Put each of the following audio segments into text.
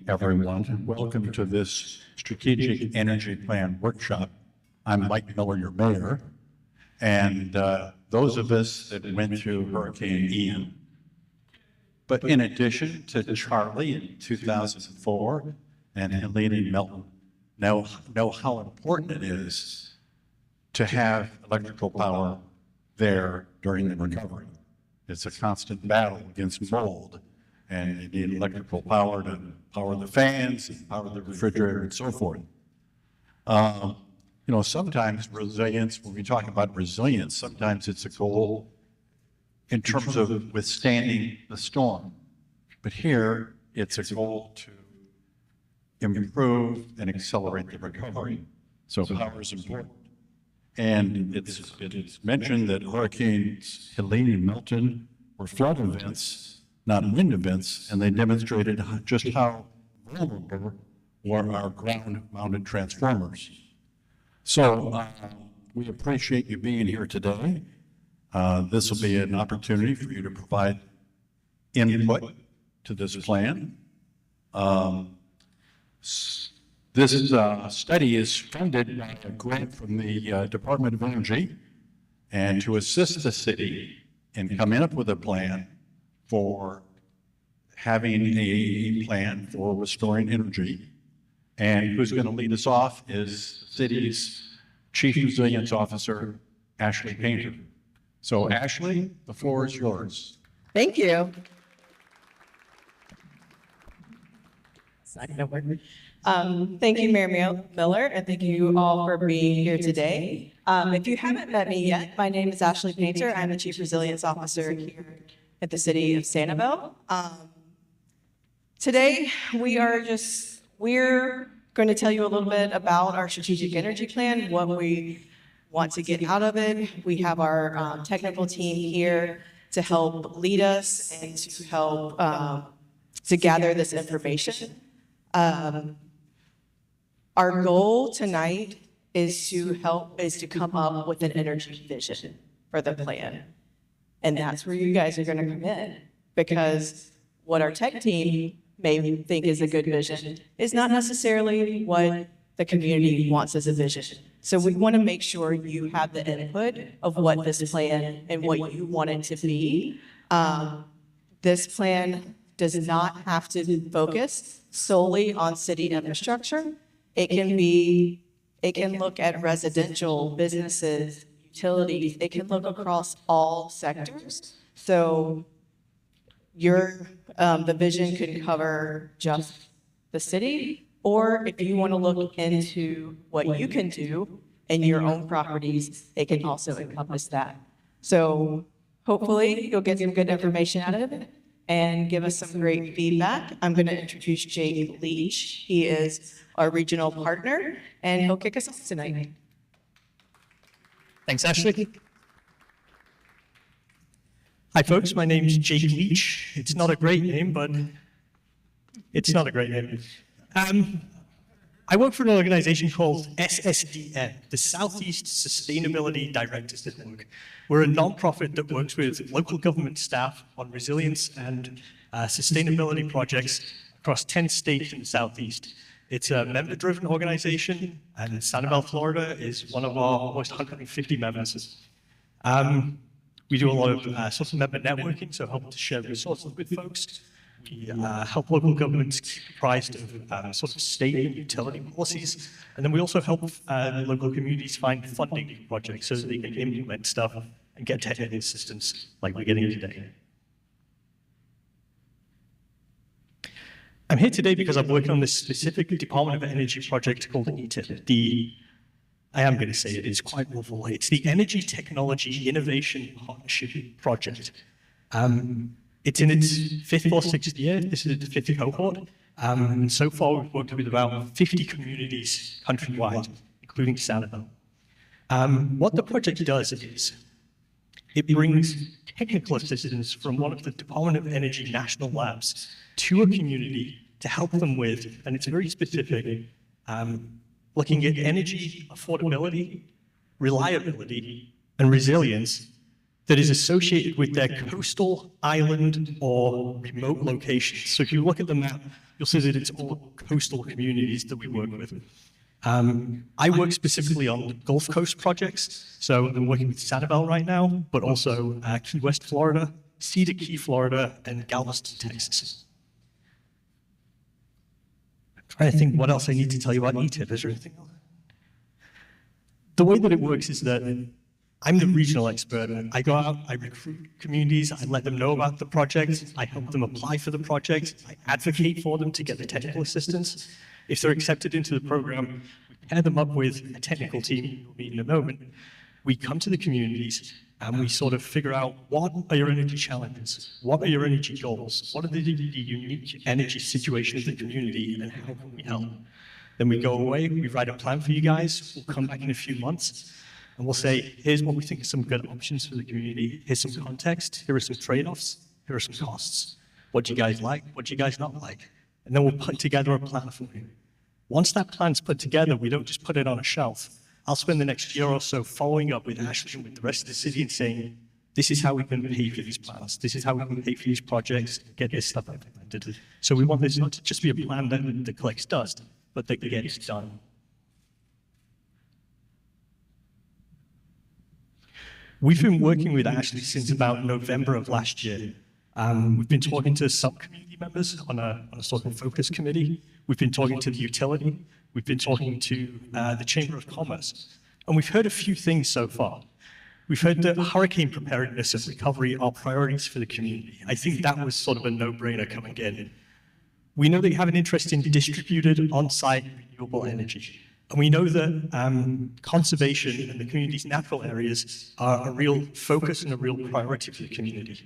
everyone. Welcome to this Strategic Energy Plan Workshop. I'm Mike Miller, your mayor, and those of us that went through Hurricane Ian. But in addition to Charlie in 2004 and Helene and Milton, know how important it is to have electrical power there during the recovery. It's a constant battle against mold, and you need electrical power to power the fans, and power the refrigerator, and so forth. Sometimes resilience, when we talk about resilience, sometimes it's a goal in terms of withstanding the storm. But here, it's a goal to improve and accelerate the recovery. So power is important. And it's mentioned that Hurricanes Helene and Milton were flood events, not wind events, and they demonstrated just how vulnerable were our ground-mounted transformers. So we appreciate you being here today. This will be an opportunity for you to provide input to this plan. This study is funded by a grant from the Department of Energy, and to assist the city in coming up with a plan for having a plan for restoring energy. And who's going to lead us off is the city's Chief Resilience Officer, Ashley Painter. So Ashley, the floor is yours. Thank you. Thank you, Mayor Miller, and thank you all for being here today. If you haven't met me yet, my name is Ashley Painter. I'm the Chief Resilience Officer here at the City of Sanibel. Today, we're going to tell you a little bit about our strategic energy plan, what we want to get out of it. We have our technical team here to help lead us and to help to gather this information. Our goal tonight is to come up with an energy vision for the plan. And that's where you guys are going to come in, because what our tech team may think is a good vision is not necessarily what the community wants as a vision. So we want to make sure you have the input of what this plan and what you want it to be. This plan does not have to focus solely on city infrastructure. It can look at residential, businesses, utilities. It can look across all sectors. So the vision could cover just the city, or if you want to look into what you can do in your own properties, it can also encompass that. So hopefully you'll get some good information out of it and give us some great feedback. I'm going to introduce Jake Leach. He is our regional partner, and he'll kick us off tonight. Thanks, Ashley. Hi, folks. My name's Jake Leach. It's not a great name, but it's not a great name. I work for an organization called SSDN, the Southeast Sustainability Directors Network. We're a nonprofit that works with local government staff on resilience and sustainability projects across 10 states in the Southeast. It's a member-driven organization, and Sanibel, Florida is one of our almost 150 members. We do a lot of social member networking, so helping to share resources with folks. We help local governments keep apprised of sort of state and utility policies, and then we also help local communities find funding for projects so that they can implement stuff and get technical assistance like we're getting today. I'm here today because I'm working on this specific Department of Energy project called ETIP. I am going to say it is quite awful. It's the Energy Technology Innovation Partnership Project. It's in its fifth or sixth year. This is the fifth cohort. And so far, we've worked with about 50 communities countrywide, including Sanibel. What the project does is it brings technical assistance from one of the Department of Energy national labs to a community to help them with, and it's very specific, looking at energy affordability, reliability, and resilience that is associated with their coastal, island, or remote locations. So if you look at the map, you'll see that it's all coastal communities that we work with. I work specifically on Gulf Coast projects. So I'm working with Sanibel right now, but also Key West, Florida, Cedar Key, Florida, and Galveston, Texas. I'm trying to think what else I need to tell you about ETIP. Is there anything else? The way that it works is that I'm the regional expert. I go out, I recruit communities, I let them know about the project, I help them apply for the project, I advocate for them to get the technical assistance. If they're accepted into the program, we pair them up with a technical team we'll meet in a moment. We come to the communities and we sort of figure out what are your energy challenges, what are your energy goals, what are the unique energy situation of the community, and how can we help? Then we go away, we write a plan for you guys, we'll come back in a few months, and we'll say, here's what we think are some good options for the community, here's some context, here are some trade-offs, here are some costs. What do you guys like, what do you guys not like? And then we'll put together a plan for you. Once that plan's put together, we don't just put it on a shelf. I'll spend the next year or so following up with Ashley and with the rest of the city and saying, this is how we can pay for these plans, this is how we can pay for these projects, get this stuff implemented. So we want this not to just be a plan that collects dust, but that gets done. We've been working with Ashley since about November of last year. We've been talking to some community members on a sort of focus committee. We've been talking to the utility. We've been talking to the Chamber of Commerce. And we've heard a few things so far. We've heard that hurricane preparedness and recovery are priorities for the community. I think that was sort of a no-brainer coming in. We know that you have an interest in distributed on-site renewable energy. And we know that conservation and the community's natural areas are a real focus and a real priority for the community.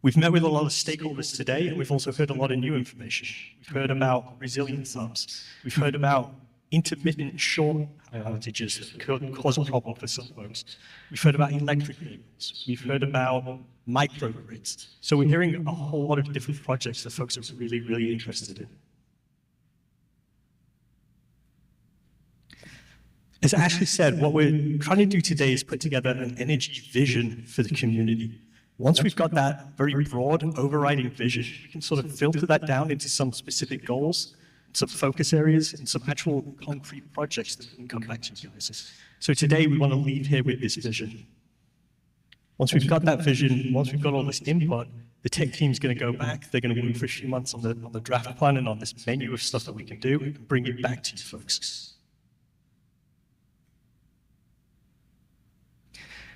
We've met with a lot of stakeholders today, and we've also heard a lot of new information. We've heard about resilient hubs. We've heard about intermittent short outages that could cause a problem for some folks. We've heard about electric vehicles. We've heard about microgrids. So we're hearing a whole lot of different projects that folks are really, really interested in. As Ashley said, what we're trying to do today is put together an energy vision for the community. Once we've got that very broad, overriding vision, we can sort of filter that down into some specific goals, some focus areas, and some actual concrete projects that we can come back to you guys. So today we want to leave here with this vision. Once we've got that vision, once we've got all this input, the tech team's going to go back. They're going to work for a few months on the draft plan and on this menu of stuff that we can do and bring it back to you folks.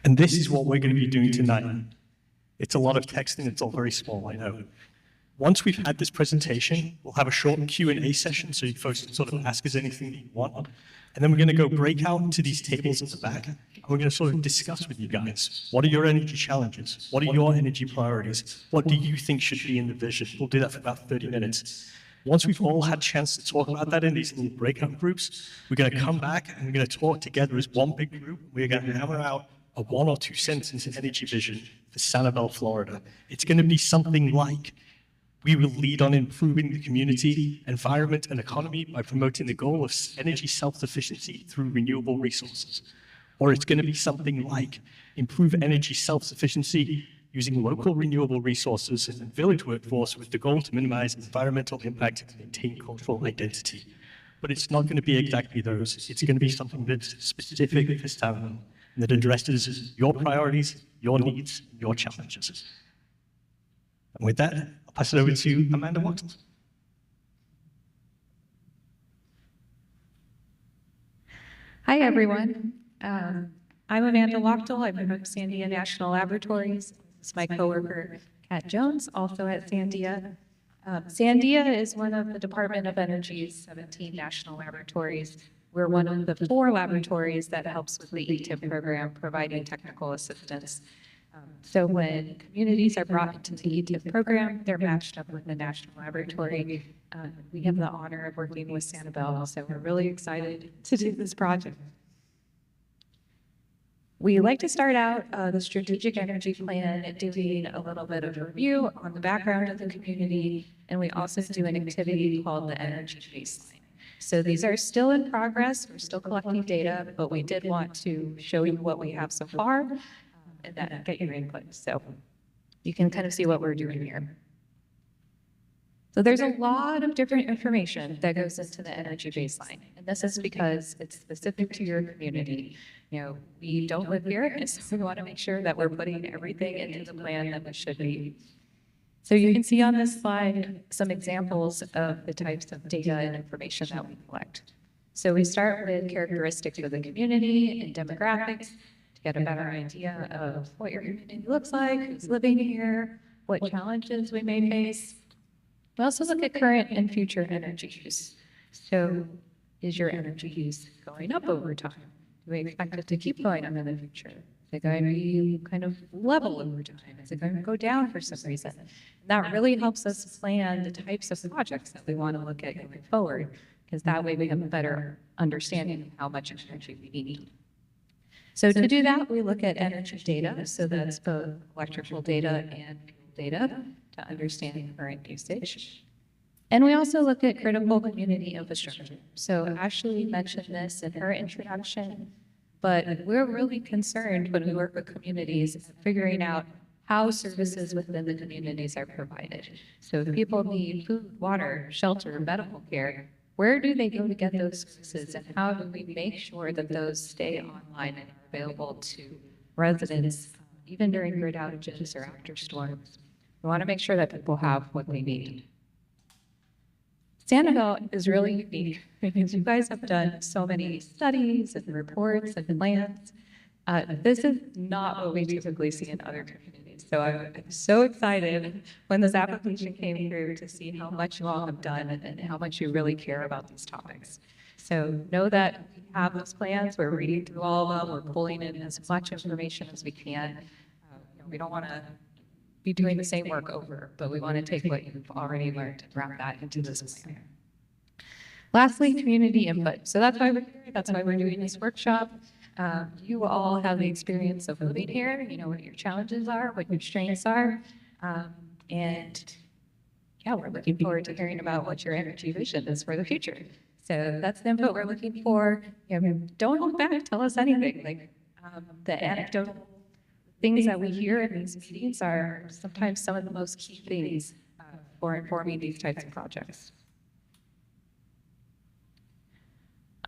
And this is what we're going to be doing tonight. It's a lot of text and it's all very small, I know. Once we've had this presentation, we'll have a short Q&A session so you folks can sort of ask us anything that you want. And then we're going to go break out into these tables at the back. And we're going to sort of discuss with you guys, what are your energy challenges? What are your energy priorities? What do you think should be in the vision? We'll do that for about 30 minutes. Once we've all had a chance to talk about that in these little breakout groups, we're going to come back and we're going to talk together as one big group. We're going to hammer out a 1 or 2 sentence energy vision for Sanibel, Florida. It's going to be something like, we will lead on improving the community, environment, and economy by promoting the goal of energy self-sufficiency through renewable resources. Or it's going to be something like, improve energy self-sufficiency using local renewable resources and village workforce with the goal to minimize environmental impact and maintain cultural identity. But it's not going to be exactly those. It's going to be something that's specific for Sanibel, and that addresses your priorities, your needs, your challenges. And with that, I'll pass it over to Amanda Watkins. Hi, everyone. I'm Amanda Wachtel. I'm from Sandia National Laboratories. This is my coworker, Kat Jones, also at Sandia. Sandia is one of the Department of Energy's 17 national laboratories. We're one of the 4 laboratories that helps with the ETIP program, providing technical assistance. So when communities are brought into the ETIP program, they're matched up with the national laboratory. We have the honor of working with Sanibel, so we're really excited to do this project. We like to start out the strategic energy plan doing a little bit of a review on the background of the community, and we also do an activity called the energy baseline. So these are still in progress. We're still collecting data, but we did want to show you what we have so far and then get your input. So you can kind of see what we're doing here. So there's a lot of different information that goes into the energy baseline. And this is because it's specific to your community. You know, we don't live here, and so we want to make sure that we're putting everything into the plan that we should be. So you can see on this slide some examples of the types of data and information that we collect. So we start with characteristics of the community and demographics to get a better idea of what your community looks like, who's living here, what challenges we may face. We also look at current and future energy use. So is your energy use going up over time? Do we expect it to keep going up in the future? Is it going to be kind of level over time? Is it going to go down for some reason? And that really helps us plan the types of projects that we want to look at going forward, because that way we have a better understanding of how much energy we need. So to do that, we look at energy data. So that's both electrical data and fuel data to understand current usage. And we also look at critical community infrastructure. So Ashley mentioned this in her introduction, but we're really concerned when we work with communities figuring out how services within the communities are provided. So if people need food, water, shelter, medical care, where do they go to get those services, and how do we make sure that those stay online and are available to residents, even during grid outages or after storms? We want to make sure that people have what they need. Sanibel is really unique because you guys have done so many studies and reports and plans. This is not what we typically see in other communities. So I'm so excited when this application came through to see how much you all have done and how much you really care about these topics. So know that we have those plans. We're reading through all of them. We're pulling in as much information as we can. We don't want to be doing the same work over, but we want to take what you've already learned and wrap that into this plan. Lastly, community input. So that's why we're here. That's why we're doing this workshop. You all have the experience of living here. You know what your challenges are, what your strengths are. And yeah, we're looking forward to hearing about what your energy vision is for the future. So that's the input we're looking for. You know, don't hold back. Tell us anything. Like the anecdotal things that we hear in these meetings are sometimes some of the most key things for informing these types of projects.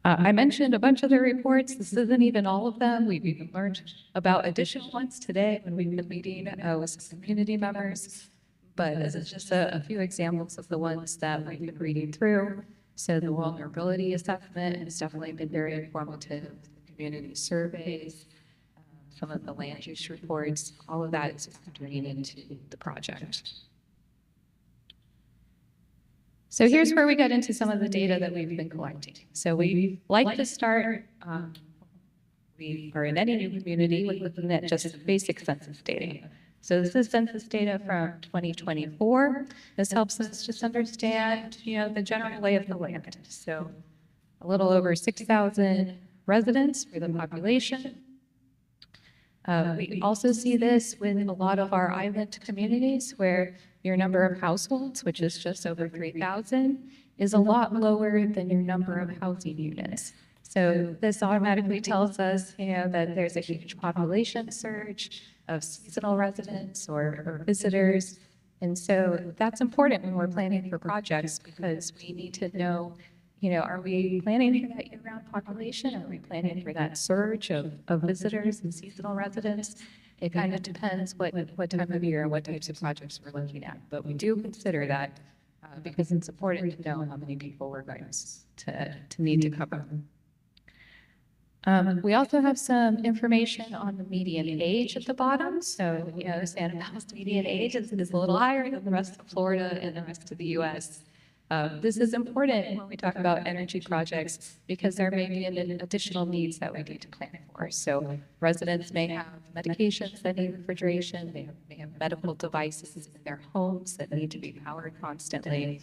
I mentioned a bunch of the reports. This isn't even all of them. We've even learned about additional ones today when we've been meeting with some community members. But this is just a few examples of the ones that we've been reading through. So the vulnerability assessment has definitely been very informative. The community surveys, some of the land use reports, all of that is factoring into the project. So here's where we get into some of the data that we've been collecting. So we like to start, we are in any new community looking at just the basic census data. So this is census data from 2024. This helps us just understand, you know, the general lay of the land. So a little over 6,000 residents for the population. We also see this with a lot of our island communities where your number of households, which is just over 3,000, is a lot lower than your number of housing units. So this automatically tells us, you know, that there's a huge population surge of seasonal residents or visitors. And so that's important when we're planning for projects, because we need to know, you know, are we planning for that year-round population? Are we planning for that surge of visitors and seasonal residents? It kind of depends what time of year and what types of projects we're looking at. But we do consider that because it's important to know how many people we're going to need to cover. We also have some information on the median age at the bottom. So, you know, Sanibel's median age is a little higher than the rest of Florida and the rest of the U.S. This is important when we talk about energy projects because there may be additional needs that we need to plan for. So residents may have medications that need refrigeration, they may have medical devices in their homes that need to be powered constantly.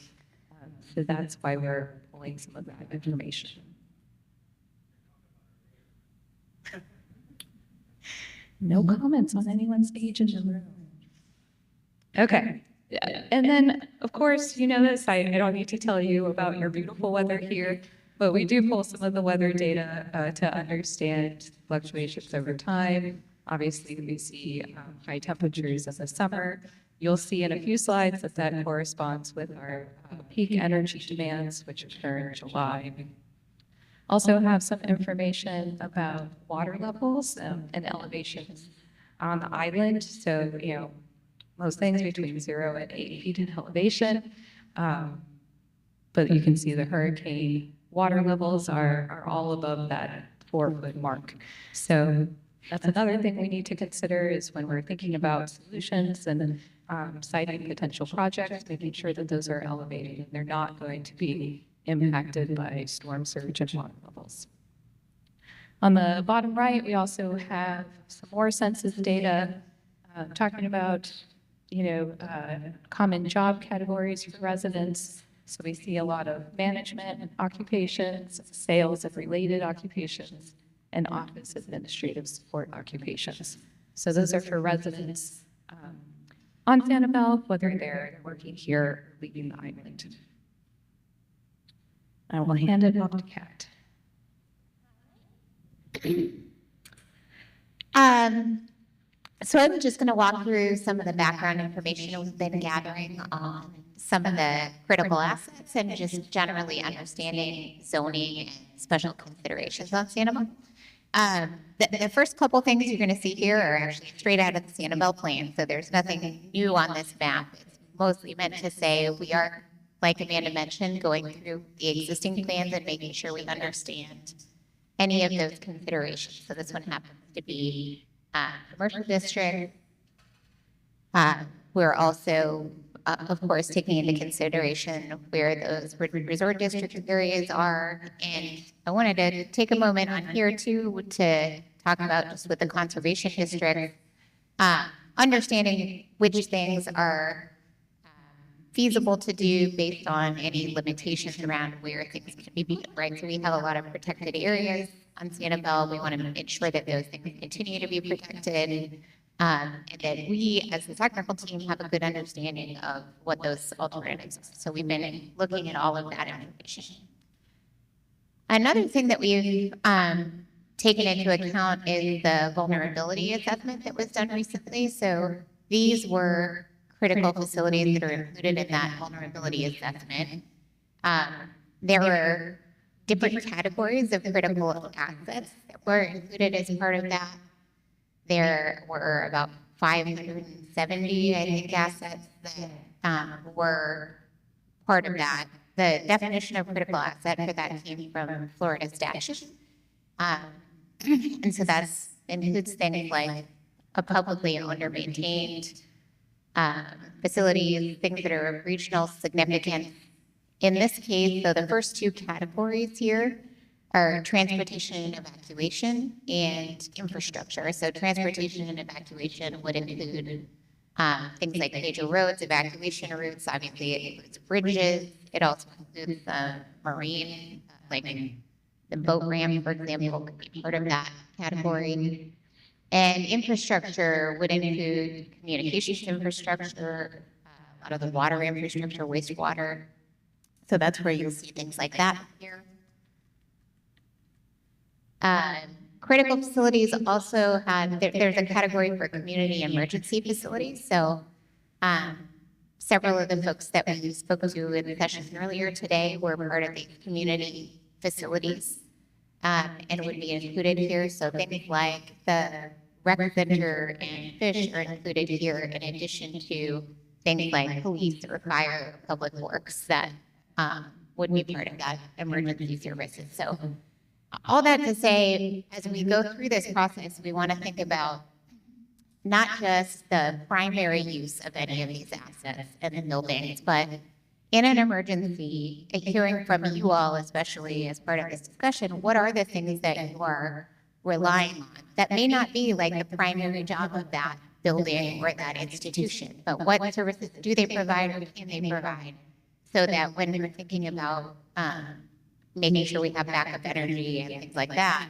So that's why we're pulling some of that information. No comments on anyone's age in the room. Okay. And then, of course, you know this, I don't need to tell you about your beautiful weather here, but we do pull some of the weather data to understand fluctuations over time. Obviously, we see high temperatures in the summer. You'll see in a few slides that that corresponds with our peak energy demands, which occur in July. Also have some information about water levels and elevations on the island. So, most things between 0 and 8 feet in elevation. But you can see the hurricane water levels are all above that 4-foot mark. So that's another thing we need to consider is when we're thinking about solutions and citing potential projects, making sure that those are elevated and they're not going to be impacted by storm surge and water levels. On the bottom right, we also have some more census data talking about, common job categories for residents. So we see a lot of management occupations, sales of related occupations, and office administrative support occupations. So those are for residents on Sanibel, whether they're working here or leaving the island. I will hand it off to Kat. So I'm just going to walk through some of the background information we've been gathering on some of the critical assets and just generally understanding zoning and special considerations on Sanibel. The first couple things you're going to see here are actually straight out of the Sanibel plan, so there's nothing new on this map. It's mostly meant to say we are, like Amanda mentioned, going through the existing plans and making sure we understand any of those considerations. So this one happens to be commercial district. We're also, of course, taking into consideration where those resort district areas are. And I wanted to take a moment on here too to talk about just with the conservation district, understanding which things are feasible to do based on any limitations around where things can be built, right? So we have a lot of protected areas on Sanibel. We want to ensure that those things continue to be protected, and that we, as the technical team, have a good understanding of what those alternatives are. So we've been looking at all of that information. Another thing that we've taken into account is the vulnerability assessment that was done recently. So these were critical facilities that are included in that vulnerability assessment. There were different categories of critical assets that were included as part of that. There were about 570, I think, assets that were part of that. The definition of critical asset for that came from Florida statute. And so that includes things like a publicly owned or maintained facilities, things that are of regional significance. In this case, so the first two categories here are transportation and evacuation and infrastructure. So transportation and evacuation would include things like major roads, evacuation routes. Obviously, it includes bridges. It also includes marine, like the boat ramp, for example, could be part of that category. And infrastructure would include communications infrastructure, a lot of the water infrastructure, wastewater. So that's where you'll see things like that here. Critical facilities also have, there's a category for community emergency facilities. So several of the folks that we spoke to in the session earlier today were part of the community facilities and would be included here. So things like the rec center and fish are included here in addition to things like police or fire, or public works that would be part of that emergency services. So all that to say, as we go through this process, we want to think about not just the primary use of any of these assets and the buildings, but in an emergency, hearing from you all, especially as part of this discussion, what are the things that you are relying on that may not be like the primary job of that building or that institution, but what services do they provide or can they provide so that when we're thinking about making sure we have backup energy and things like that,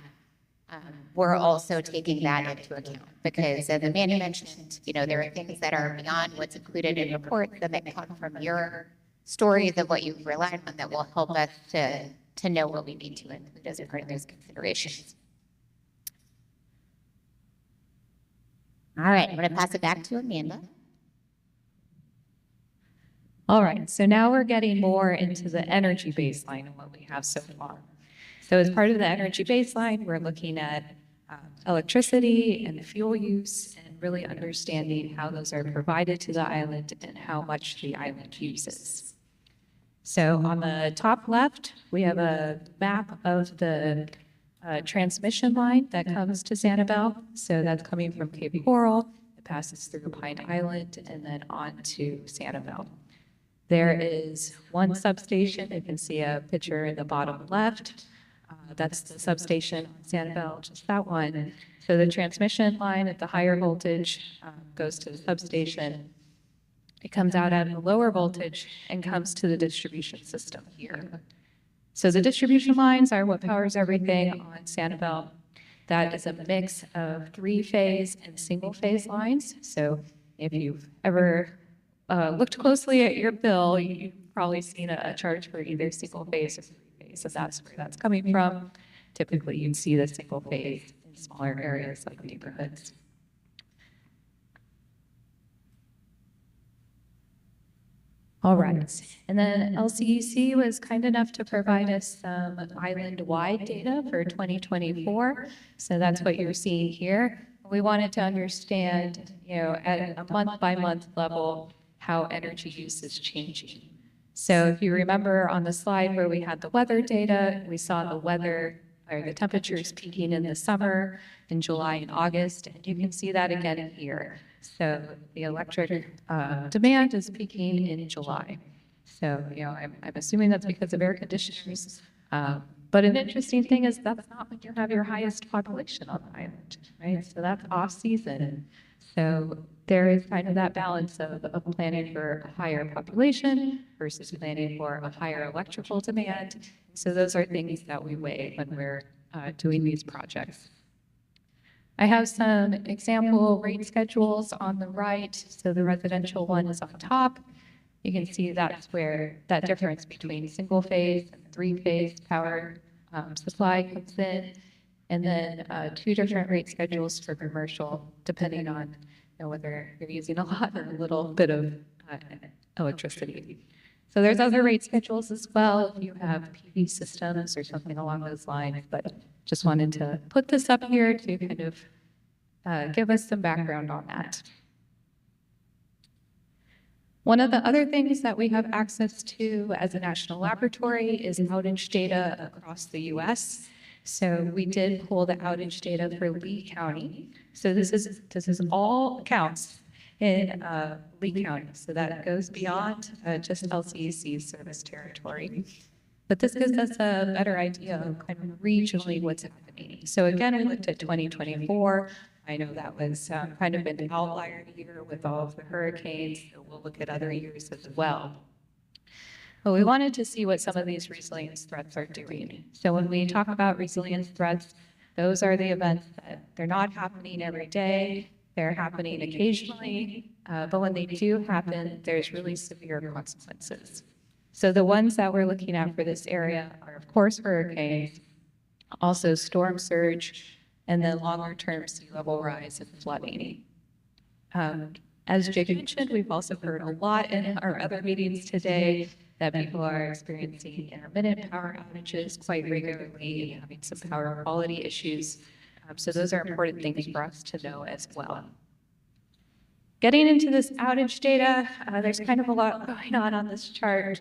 we're also taking that into account. Because as Amanda mentioned, there are things that are beyond what's included in reports that come from your stories of what you've relied on that will help us to know what we need to include as a part of those considerations. All right, I'm going to pass it back to Amanda. All right, so now we're getting more into the energy baseline and what we have so far. So as part of the energy baseline, we're looking at electricity and fuel use and really understanding how those are provided to the island and how much the island uses. So on the top left, we have a map of the transmission line that comes to Sanibel. So that's coming from Cape Coral, it passes through Pine Island, and then on to Sanibel. There is one substation. You can see a picture in the bottom left. That's the substation on Sanibel, just that one. So the transmission line at the higher voltage goes to the substation. It comes out at a lower voltage and comes to the distribution system here. So the distribution lines are what powers everything on Sanibel. That is a mix of three-phase and single-phase lines. So if you've ever looked closely at your bill, you've probably seen a charge for either single phase or three phase, so that's where that's coming from. Typically, you'd see the single phase in smaller areas like neighborhoods. All right, and then LCEC was kind enough to provide us some island-wide data for 2024. So that's what you're seeing here. We wanted to understand, at a month-by-month level, how energy use is changing. So if you remember on the slide where we had the weather data, we saw the weather or the temperatures peaking in the summer in July and August, and you can see that again here. So the electric demand is peaking in July. So, I'm assuming that's because of air conditioners. But an interesting thing is that's not when you have your highest population on the island, right? So that's off season. So there is kind of that balance of planning for a higher population versus planning for a higher electrical demand. So those are things that we weigh when we're doing these projects. I have some example rate schedules on the right. So the residential one is on top. You can see that's where that difference between single phase and three phase power supply comes in. And then two different rate schedules for commercial, depending on whether you're using a lot or a little bit of electricity. So there's other rate schedules as well if you have PV systems or something along those lines, but just wanted to put this up here to kind of give us some background on that. One of the other things that we have access to as a national laboratory is outage data across the U.S. So we did pull the outage data for Lee County. So this is all accounts in Lee County. So that goes beyond just LCEC's service territory. But this gives us a better idea of kind of regionally what's happening. So again, we looked at 2024. I know that was kind of an outlier year with all of the hurricanes. So we'll look at other years as well. But we wanted to see what some of these resilience threats are doing. So when we talk about resilience threats, those are the events that they're not happening every day. They're happening occasionally. But when they do happen, there's really severe consequences. So the ones that we're looking at for this area are, of course, hurricanes, also storm surge, and then longer-term sea level rise and flooding. As Jake mentioned, we've also heard a lot in our other meetings today that people are experiencing intermittent power outages quite regularly and having some power quality issues. So those are important things for us to know as well. Getting into this outage data, there's kind of a lot going on this chart,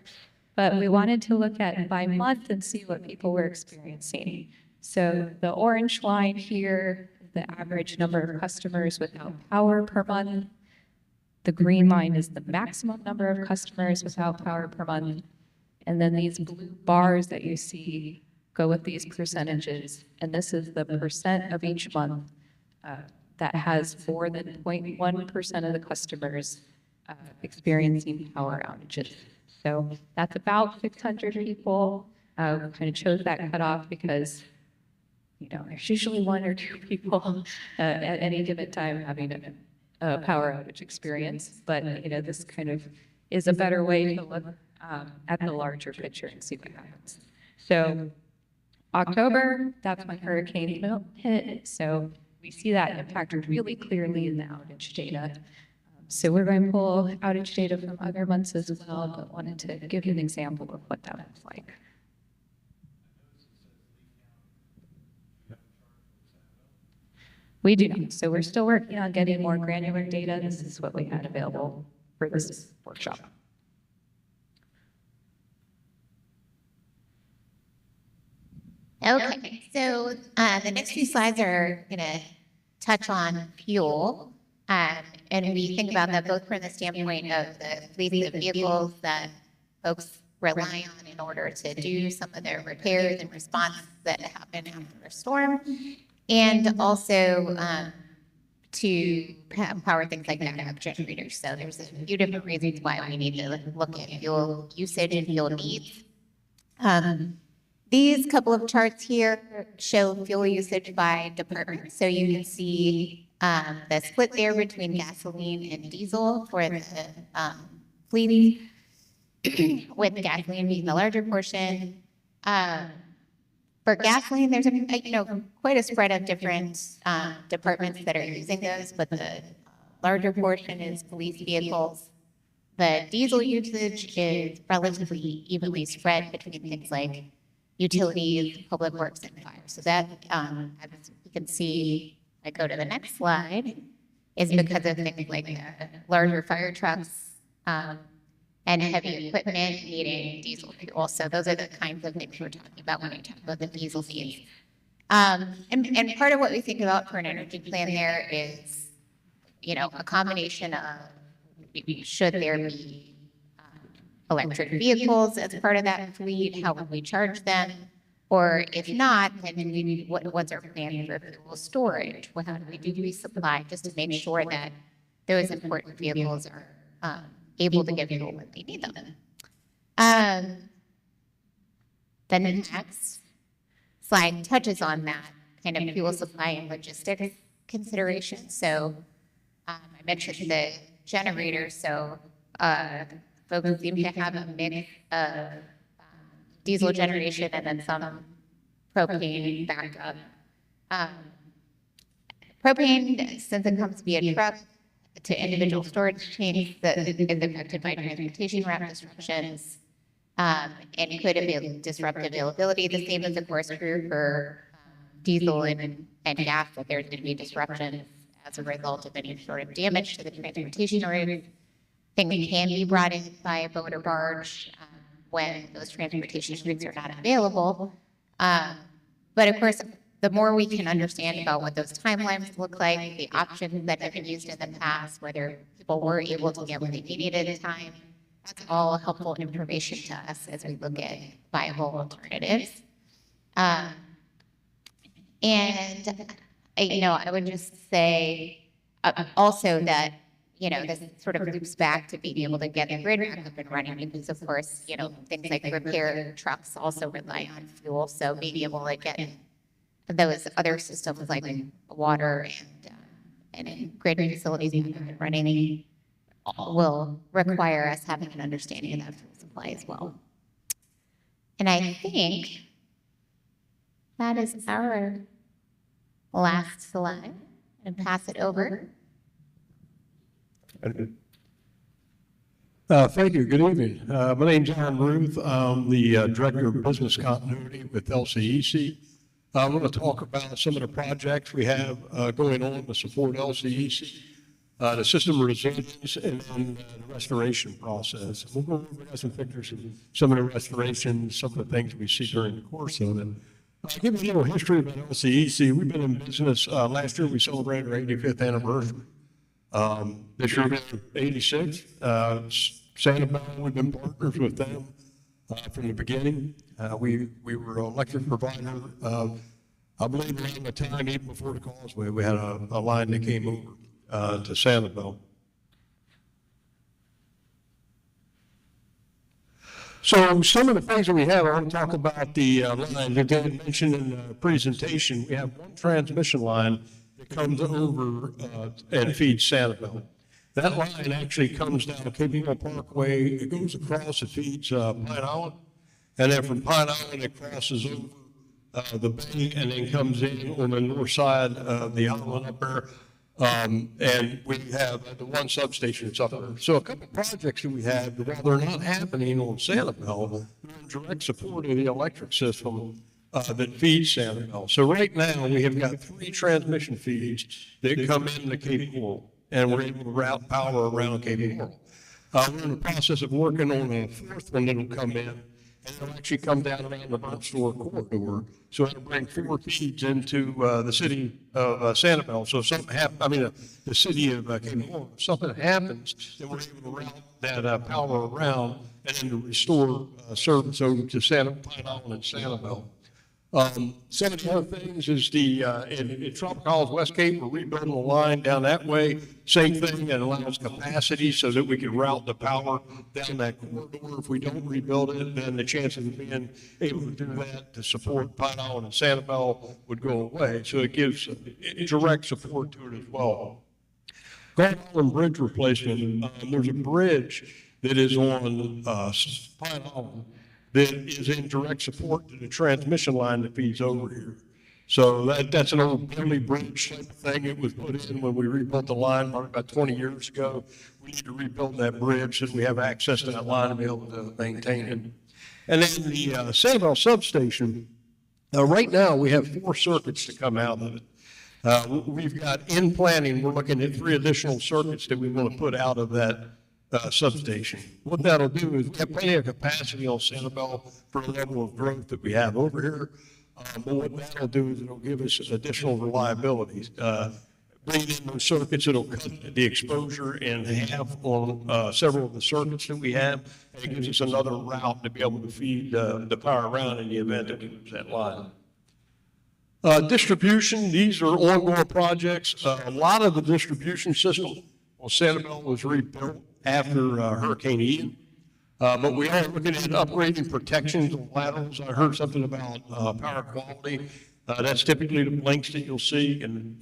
but we wanted to look at by month and see what people were experiencing. So the orange line here is the average number of customers without power per month. The green line is the maximum number of customers without power per month. And then these blue bars that you see go with these percentages. And this is the percent of each month that has more than 0.1% of the customers experiencing power outages. So that's about 600 people. Kind of chose that cutoff because there's usually one or two people at any given time having a power outage experience. But, this kind of is a better way to look at the larger picture and see what happens. So October, that's when Hurricane Milton hit. So We see that impact really clearly in the outage data. So we're going to pull outage data from other months as well, but wanted to give you an example of what that looks like. We do not. So we're still working on getting more granular data. This is what we had available for this workshop. Okay, so the next few slides are going to touch on fuel. And we think about that both from the standpoint of the fleet of vehicles that folks rely on in order to do some of their repairs and response that happen after a storm, and also to power things like backup generators. So there's a few different reasons why we need to look at fuel usage and fuel needs. These couple of charts here show fuel usage by department. So you can see the split there between gasoline and diesel for the fleet, with gasoline being the larger portion. For gasoline, there's quite a spread of different departments that are using those, but the larger portion is police vehicles. The diesel usage is relatively evenly spread between things like utilities, public works, and fire. So that, as you can see, I go to the next slide, is because of things like larger fire trucks and heavy equipment needing diesel fuel. So those are the kinds of things we're talking about when we talk about the diesel needs. And part of what we think about for an energy plan there is, a combination of should there be electric vehicles as part of that fleet? How would we charge them? Or if not, then what's our plan for fuel storage? How do we do resupply just to make sure that those important vehicles are able to get fuel when they need them? The next slide touches on that kind of fuel supply and logistics consideration. So I mentioned the generator. So folks seem to have a mix of diesel generation and then some propane backup. Propane, since it comes via truck to individual storage chains, that is affected by transportation route disruptions and could disrupt availability. The same is, of course, true for diesel and gas, that there's going to be disruptions as a result of any sort of damage to the transportation route. Things can be brought in by a boat or barge when those transportation routes are not available. But of course, the more we can understand about what those timelines look like, the options that have been used in the past, whether people were able to get what they needed at a time, that's all helpful information to us as we look at viable alternatives. And I would just say also that this sort of loops back to being able to get the grid back up and running, because of course, things like repair trucks also rely on fuel. So being able to get those other systems like water and grid facilities running will require us having an understanding of that fuel supply as well. And I think that is our last slide, and pass it over. Thank you. Good evening. My name's John Ruth. I'm the Director of Business Continuity with LCEC. I want to talk about some of the projects we have going on to support LCEC, the system resilience, and then the restoration process. We'll go over, we got some pictures of some of the restorations, some of the things we see during the course of it. I'll give you a little history about LCEC. We've been in business, last year we celebrated our 85th anniversary. This year, 86. Sanibel, we've been partners with them from the beginning. We were an electric provider. I believe around the time, even before the causeway, we had a line that came over to Sanibel. So some of the things that we have, I want to talk about the line that I mentioned in the presentation. We have one transmission line that comes over and feeds Sanibel. That line actually comes down Cape Eagle Parkway, it goes across, it feeds Pine Island, and then from Pine Island it crosses over the bay and then comes in on the north side of the island up there. And we have the one substation that's up there. So a couple projects that we have, while they're not happening on Sanibel, they're in direct support of the electric system that feeds Sanibel. So right now, we have got 3 transmission feeds that come into Cape Coral, and we're able to route power around Cape Coral. We're in the process of working on a 4th one that'll come in, and it'll actually come down around the Burnt Store corridor. So it'll bring 4 feeds into the city of Sanibel. So if something happens, the city of Cape Coral, if something happens, then we're able to route that power around and then to restore service over to Pine Island and Sanibel. Some of the other things is in Tropic Isles, West Cape, we're rebuilding the line down that way. Same thing, that allows capacity so that we can route the power down that corridor. If we don't rebuild it, then the chances of being able to do that to support Pine Island and Sanibel would go away. So it gives direct support to it as well. Gulf Island Bridge replacement, there's a bridge that is on Pine Island that is in direct support to the transmission line that feeds over here. So that's an old Billy Bridge type of thing. It was put in when we rebuilt the line probably about 20 years ago. We need to rebuild that bridge so that we have access to that line to be able to maintain it. And then the Sanibel substation, right now we have 4 circuits to come out of it. We've got in planning, we're looking at 3 additional circuits that we want to put out of that substation. What that'll do is we have plenty of capacity on Sanibel for the level of growth that we have over here. But what that'll do is it'll give us additional reliability. Bringing in those circuits, it'll cut the exposure in half on several of the circuits that we have, and it gives us another route to be able to feed the power around in the event that we lose that line. Distribution, these are ongoing projects. A lot of the distribution system on Sanibel was rebuilt after Hurricane Ian. But we are looking at upgrading protections on laterals. I heard something about power quality. That's typically the blinks that you'll see, and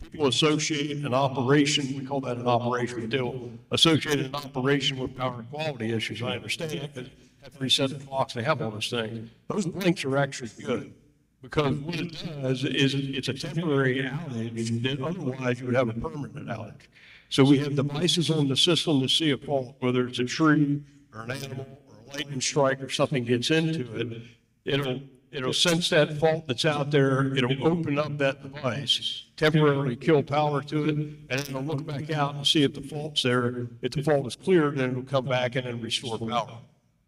people associate an operation, we call that an operation, but they'll associate an operation with power quality issues. I understand that, because have to reset the clocks, they have all those things. Those blinks are actually good, because what it does is it's a temporary outage that otherwise you would have a permanent outage. So we have devices on the system to see a fault, whether it's a tree or an animal or a lightning strike or something gets into it. It'll sense that fault that's out there. It'll open up that device, temporarily kill power to it, and then it'll look back out and see if the fault's there. If the fault is cleared, then it'll come back and then restore power.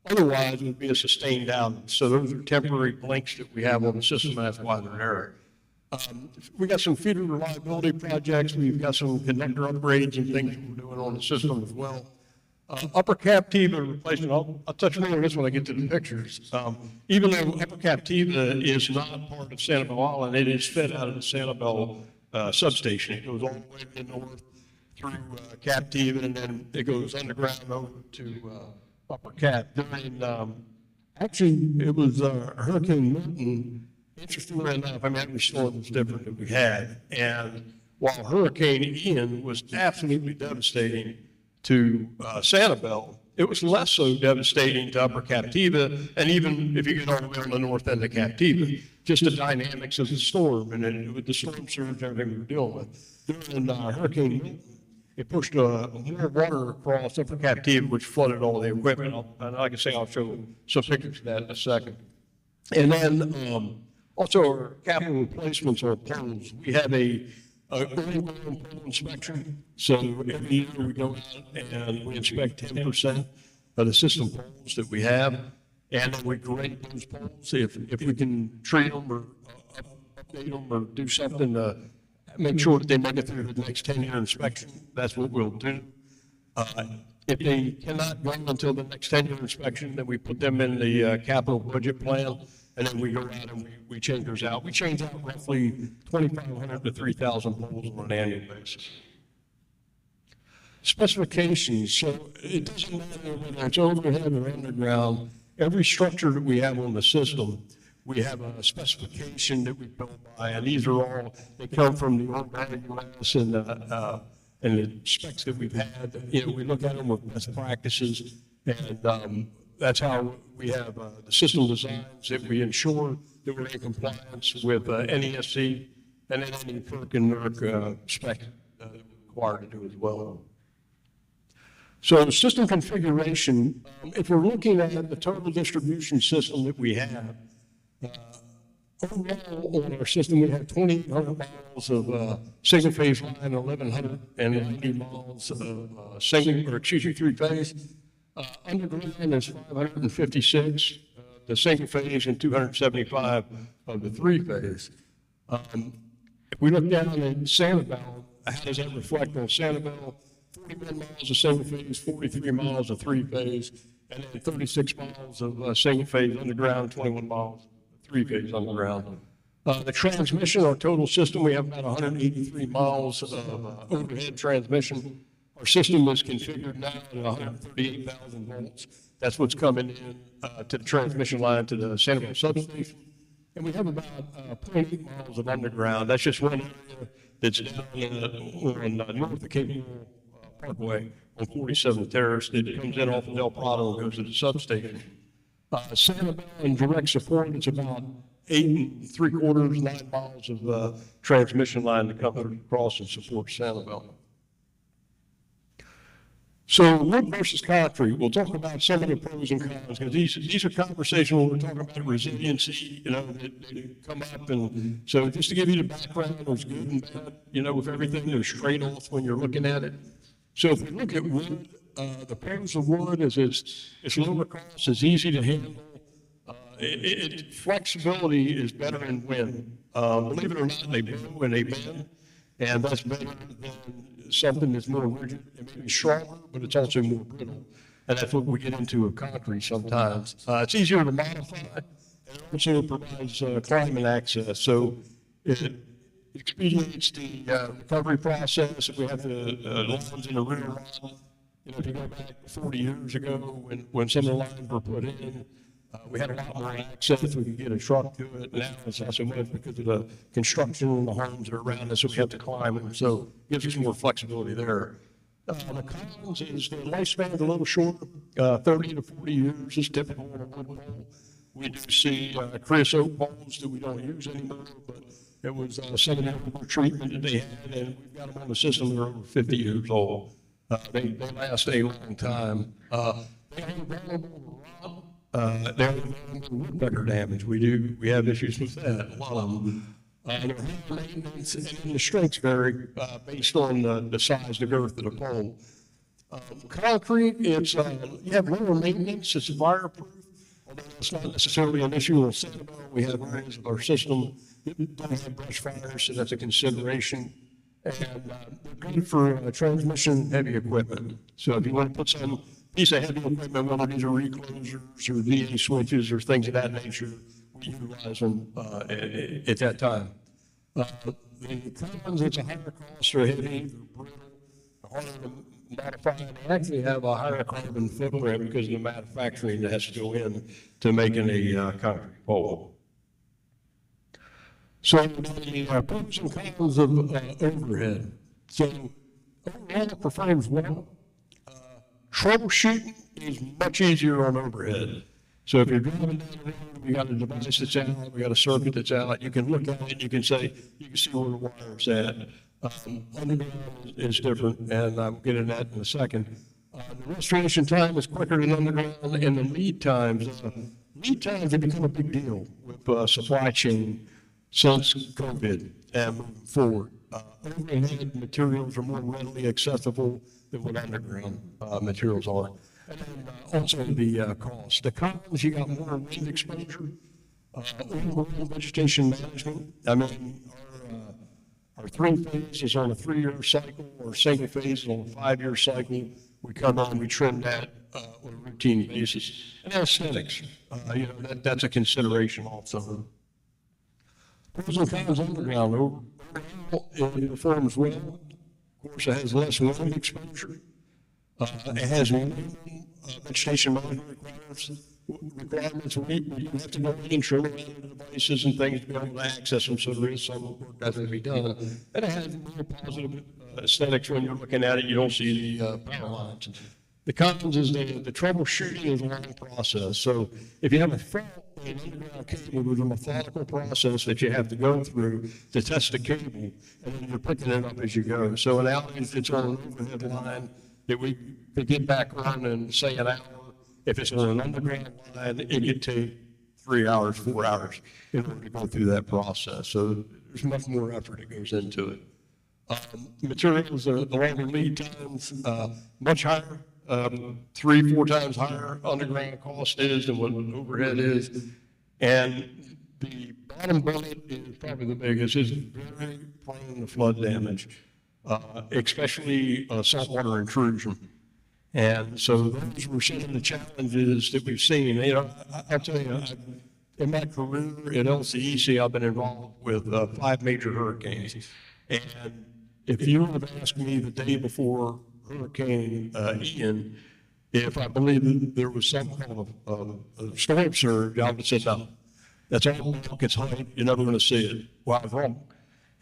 Otherwise, it would be a sustained outage. So those are temporary blinks that we have on the system, and that's why they're there. We got some feeder reliability projects. We've got some connector upgrades and things we're doing on the system as well. Upper Captiva replacement, I'll touch more on this when I get to the pictures. Even though Upper Captiva is not part of Sanibel Island, it is fed out of the Sanibel substation. It goes all the way to the north through Captiva, and then it goes underground over to Upper Cap. Actually, it was Hurricane Milton. Interestingly enough, every storm was different that we had. And while Hurricane Ian was absolutely devastating to Sanibel, it was less so devastating to Upper Captiva, and even if you get all the way on the north end of Captiva, just the dynamics of the storm, and then with the storm surge, everything we were dealing with. During Hurricane Milton, it pushed more water across Upper Captiva, which flooded all the equipment. And like I say, I'll show some pictures of that in a second. And then also our capital replacements or poles. We have a pole inspection. So every year we go out and we inspect 10% of the system poles that we have, and then we grade those poles. If we can treat them or update them or do something to make sure that they make it through the next 10-year inspection, that's what we'll do. If they cannot go until the next 10-year inspection, then we put them in the capital budget plan, and then we go out and we change those out. We change out roughly 2,500 to 3,000 poles on an annual basis. Specifications, so it doesn't matter whether it's overhead or underground. Every structure that we have on the system, we have a specification that we build by, and these are all, they come from the old IUS and the specs that we've had. We look at them with best practices, and that's how we have the system designs that we ensure that we're in compliance with NESC and then any FERC and NERC spec that we're required to do as well. So system configuration, if we're looking at the total distribution system that we have, overall on our system, we have 2,800 miles of single phase line, 1,190 miles of three phase. Underground is 556, the single phase, and 275 of the three phase. If we look down at Sanibel, how does that reflect on Sanibel? 41 miles of single phase, 43 miles of three phase, and then 36 miles of single phase underground, 21 miles of three phase underground. The transmission, our total system, we have about 183 miles of overhead transmission. Our system is configured now at 138,000 volts. That's what's coming in to the transmission line to the Sanibel substation. And we have about 0.8 miles of underground. That's just one area that's down on north of Cape Coral Parkway on 47th Terrace that comes in off of Del Prado and goes to the substation. Sanibel in direct support, it's about 8 3/4, 9 miles of transmission line to come across and support Sanibel. So wood versus concrete, we'll talk about some of the pros and cons, because these are conversations when we're talking about resiliency, that come up. And so just to give you the background, there's good and bad, with everything, there's trade-offs when you're looking at it. So if we look at wood, the pros of wood is it's lower cost, it's easy to handle. Flexibility is better in wind. Believe it or not, they bow and they bend, and that's better than something that's more rigid. It may be stronger, but it's also more brittle, and that's what we get into with concrete sometimes. It's easier to modify, and it also provides climate access, so it expedites the recovery process. If we have the lines in the rear line, if you go back 40 years ago when some of the lines were put in, we had a lot more access. We could get a truck to it. Now it's not so much because of the construction and the homes that are around us, so we have to climb them. So it gives us more flexibility there. The cons is the lifespan is a little shorter, 30 to 40 years is typical on a wood pole. We do see creosote poles that we don't use anymore, but it was some of the over treatment that they had, and we've got them on the system that are over 50 years old. They last a long time. They are vulnerable to rot. They're vulnerable to woodpecker damage. We have issues with that, a lot of them. They're high maintenance, and then the strengths vary based on the size, the girth of the pole. Concrete, it's you have lower maintenance, it's fireproof, although it's not necessarily an issue on Sanibel. We have areas of our system that don't have brush fires, so that's a consideration. And they're good for transmission heavy equipment. So if you want to put some piece of heavy equipment, whether these are reclosers or VA switches or things of that nature, we utilize them at that time. The cons, it's a higher cost, they're heavy, they're brittle, harder to modify, and they actually have a higher carbon footprint because of the manufacturing that has to go in to making a concrete pole. So the pros and cons of overhead. So overall, it performs well. Troubleshooting is much easier on overhead. So if you're driving down the road, you got a device that's out, we got a circuit that's out, you can look at it, you can see where the wire's at. Underground is different, and I'll get into that in a second. The restoration time is quicker than underground, and the lead times have become a big deal with supply chain since COVID and moving forward. Overhead materials are more readily accessible than what underground materials are. And then also the cost. The cons, you got more wind exposure, overall vegetation management. I mean, our three phase is on a 3-year cycle, or single phase is on a 5-year cycle. We come on, we trim that on a routine basis. And aesthetics, that's a consideration also. Pros and cons underground. Overall, it performs well. Of course, it has less wind exposure. It has vegetation management requirements. We have to go in and trim around the devices and things to be able to access them, so there is some work that has to be done. And it has more positive aesthetics when you're looking at it. You don't see the power lines The cons is the troubleshooting is a long process. So if you have a fault in an underground cable, there's a methodical process that you have to go through to test the cable, and then you're picking it up as you go. So an outage, it's on an overhead line that we could get back on in, say, an hour. If it's on an underground line, it could take 3 hours, 4 hours in order to go through that process. So there's much more effort that goes into it. Materials, the longer lead times, much higher, 3-4 times higher underground cost is than what overhead is. And the bottom bullet is probably the biggest, is very prone to flood damage, especially saltwater intrusion. And so those were some of the challenges that we've seen. You know, I'll tell you, in my career at LCEC, I've been involved with 5 major hurricanes. And if you would have asked me the day before Hurricane Ian, if I believed that there was some kind of a storm surge, I would have said no. That's all milk, it's hype, you're never going to see it. Well, I was wrong.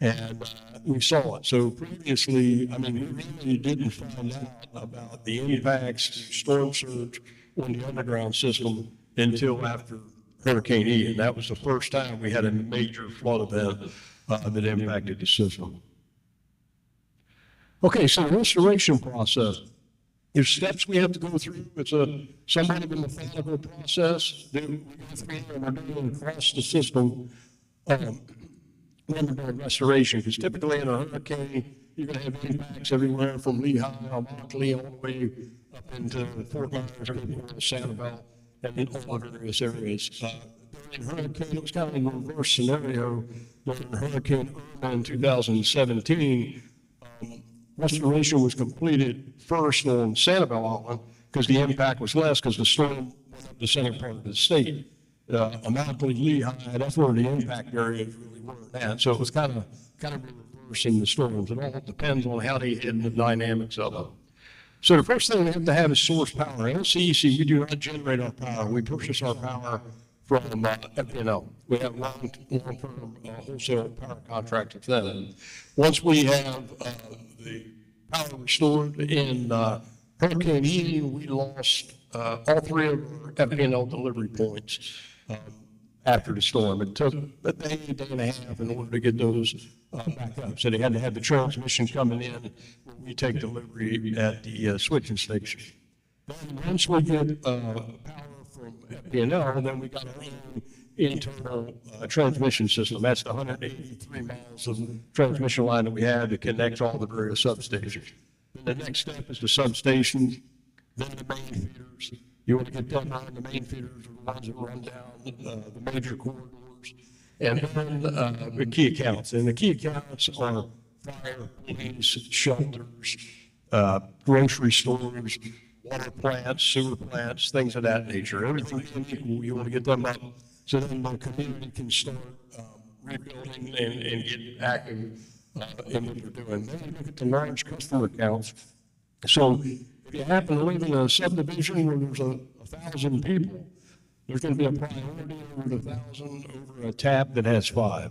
And we saw it. So previously, I mean, we really didn't find out about the impacts to storm surge on the underground system until after Hurricane Ian. That was the first time we had a major flood event that impacted the system. Okay, so the restoration process. There's steps we have to go through. It's a somewhat of a methodical process that we go through and we're doing across the system. When we're doing restoration, because typically in a hurricane, you're going to have impacts everywhere from Lehigh, Immokalee, all the way up into Fort Myers, Sanibel, and in all the various areas. During hurricane, it was kind of a reverse scenario. During Hurricane Irma in 2017, restoration was completed first on Sanibel Island because the impact was less because the storm went up the center part of the state. Immokalee, Lehigh, that's where the impact areas really weren't at. So it was kind of reversing the storms. It all depends on how they hit and the dynamics of them. So the first thing we have to have is source power. At LCEC, we do not generate our power. We purchase our power from FPNL. We have long-term wholesale power contract with them. Once we have the power restored in Hurricane Ian, we lost all 3 of our FPNL delivery points after the storm. It took a day and a half in order to get those back up. So they had to have the transmission coming in. We take delivery at the switching station. Then once we get power from FPNL, then we got our own internal transmission system. That's the 183 miles of transmission line that we had that connects all the various substations. Then the next step is the substation, then the main feeders. You want to get them on. The main feeders are the ones that run down the major corridors. And then the key accounts. And the key accounts are fire, police, shelters, grocery stores, water plants, sewer plants, things of that nature. Everything being equal, you want to get them up so then the community can start rebuilding and get active in what they're doing. Then you look at the large customer accounts. So if you happen to live in a subdivision where there's 1,000 people, there's going to be a priority over the 1,000 over a tap that has 5.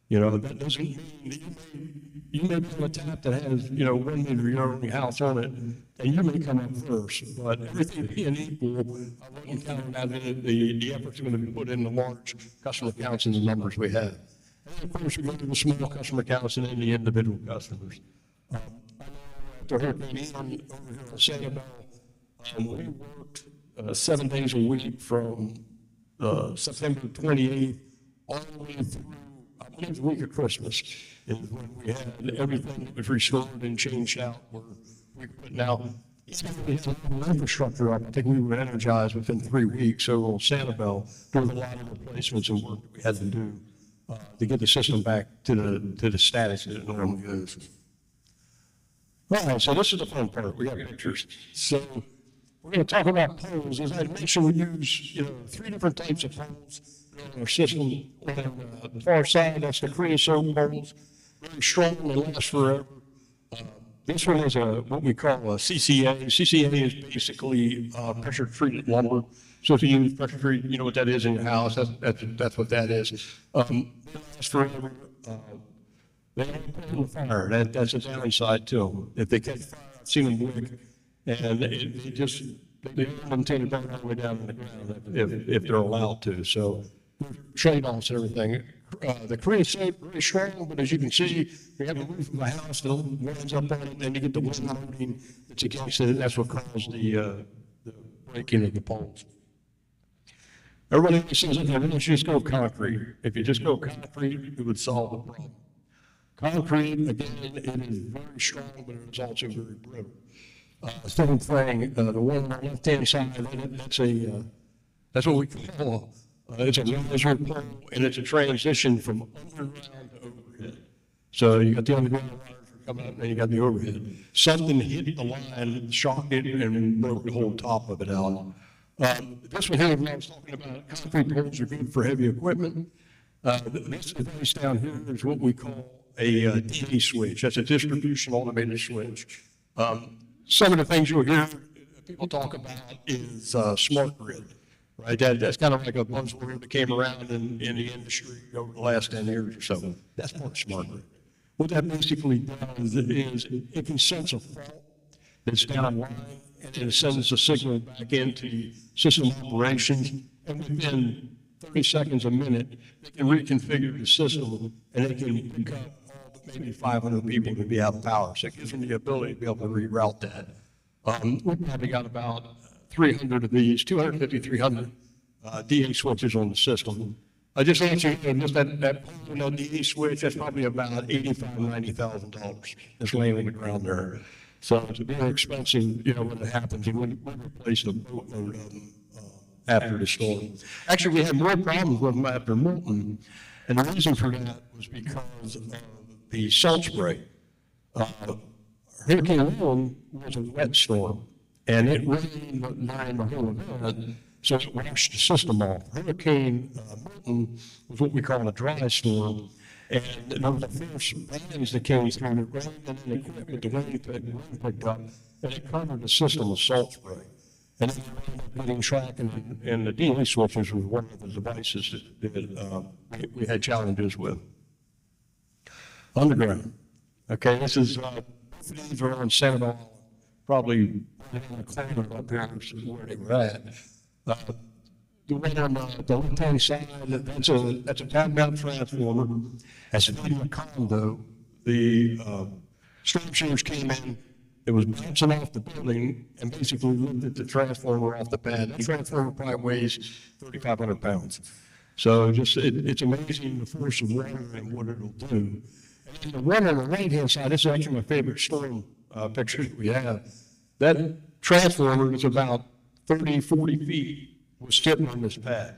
You know, that doesn't mean that you may be on a tap that has, 1 meter, your own house on it, and you may come up first. But everything being equal, I wouldn't count on that the effort's going to be put in the large customer accounts and the numbers we have. And of course, we go to the small customer accounts and then the individual customers. After Hurricane Ian over here in Sanibel, we worked 7 days a week from September 28th all the way through, I believe, the week of Christmas is when we had everything that was restored and changed out. Where we put now, we had infrastructure up. I think we were energized within 3 weeks. So on Sanibel, there was a lot of replacements and work that we had to do to get the system back to the status that it normally is. All right, so this is the fun part. We got pictures. So we're going to talk about poles. As I mentioned, we use 3 different types of poles in our system. On the far side, that's the creosote poles. Very strong, they last forever. This one is what we call a CCA. CCA is basically pressure treated lumber. So if you use pressure treated, you know what that is in your house. That's what that is. They last forever. They don't put in the fire. That's a downside to them. If they catch fire, I've seen them wick, and it just, they don't intend to burn all the way down in the ground if they're allowed to. So trade-offs and everything. The Korean soap really strong, but as you can see, we have the roof of a house that winds up on it, and you get the wind loading that's against it, and that's what caused the breaking of the poles. Everybody says, okay, let's just go concrete. If you just go concrete, it would solve the problem. Concrete, again, it is very strong, but it is also very brittle. Same thing, the one on the left-hand side, that's what we call, it's a riser pole, and it's a transition from underground to overhead. So you got the underground wires coming up, and you got the overhead. Something hit the line, shocked it, and broke the whole top of it out. This one here, when I was talking about concrete poles are good for heavy equipment. This device down here is what we call a DA switch. That's a distribution automated switch. Some of the things you'll hear people talk about is smart grid, right? That's kind of like a buzzword that came around in the industry over the last 10 years or so. That's part of smart grid. What that basically does is it can sense a fault that's downline, and then it sends a signal back into system operations, and within 30 seconds, a minute, they can reconfigure the system, and they can pick up all but maybe 500 people to be out of power. So it gives them the ability to be able to reroute that. We've probably got about 300 of these, 250, 300 DA switches on the system. I just answered, just that DA switch, that's probably about $85,000, $90,000 that's laying on the ground there. So it's very expensive, when it happens, and we replace the boatload of them after the storm. Actually, we had more problems with them after Milton, and the reason for that was because of the salt spray. Hurricane Milton was a wet storm, and it rained during the whole event, so it washed the system off. Hurricane Milton was what we call a dry storm, and there were the first rains that came through, the rain and then the rain picked up, and it covered the system with salt spray. And then we ended up getting tracked, and the DA switches was one of the devices that we had challenges with. Underground. Okay, this is, these are on Sanibel, probably in the corner up there where they were at. The one on the left-hand side, that's a pad-mount transformer. As a condo, the storm changers came in. It was bouncing off the building and basically lifted the transformer off the pad. The transformer probably weighs 3,500 pounds. So it's amazing the force of water and what it'll do. And the one on the right-hand side, this is actually my favorite storm picture that we have. That transformer is about 30, 40 feet was sitting on this pad.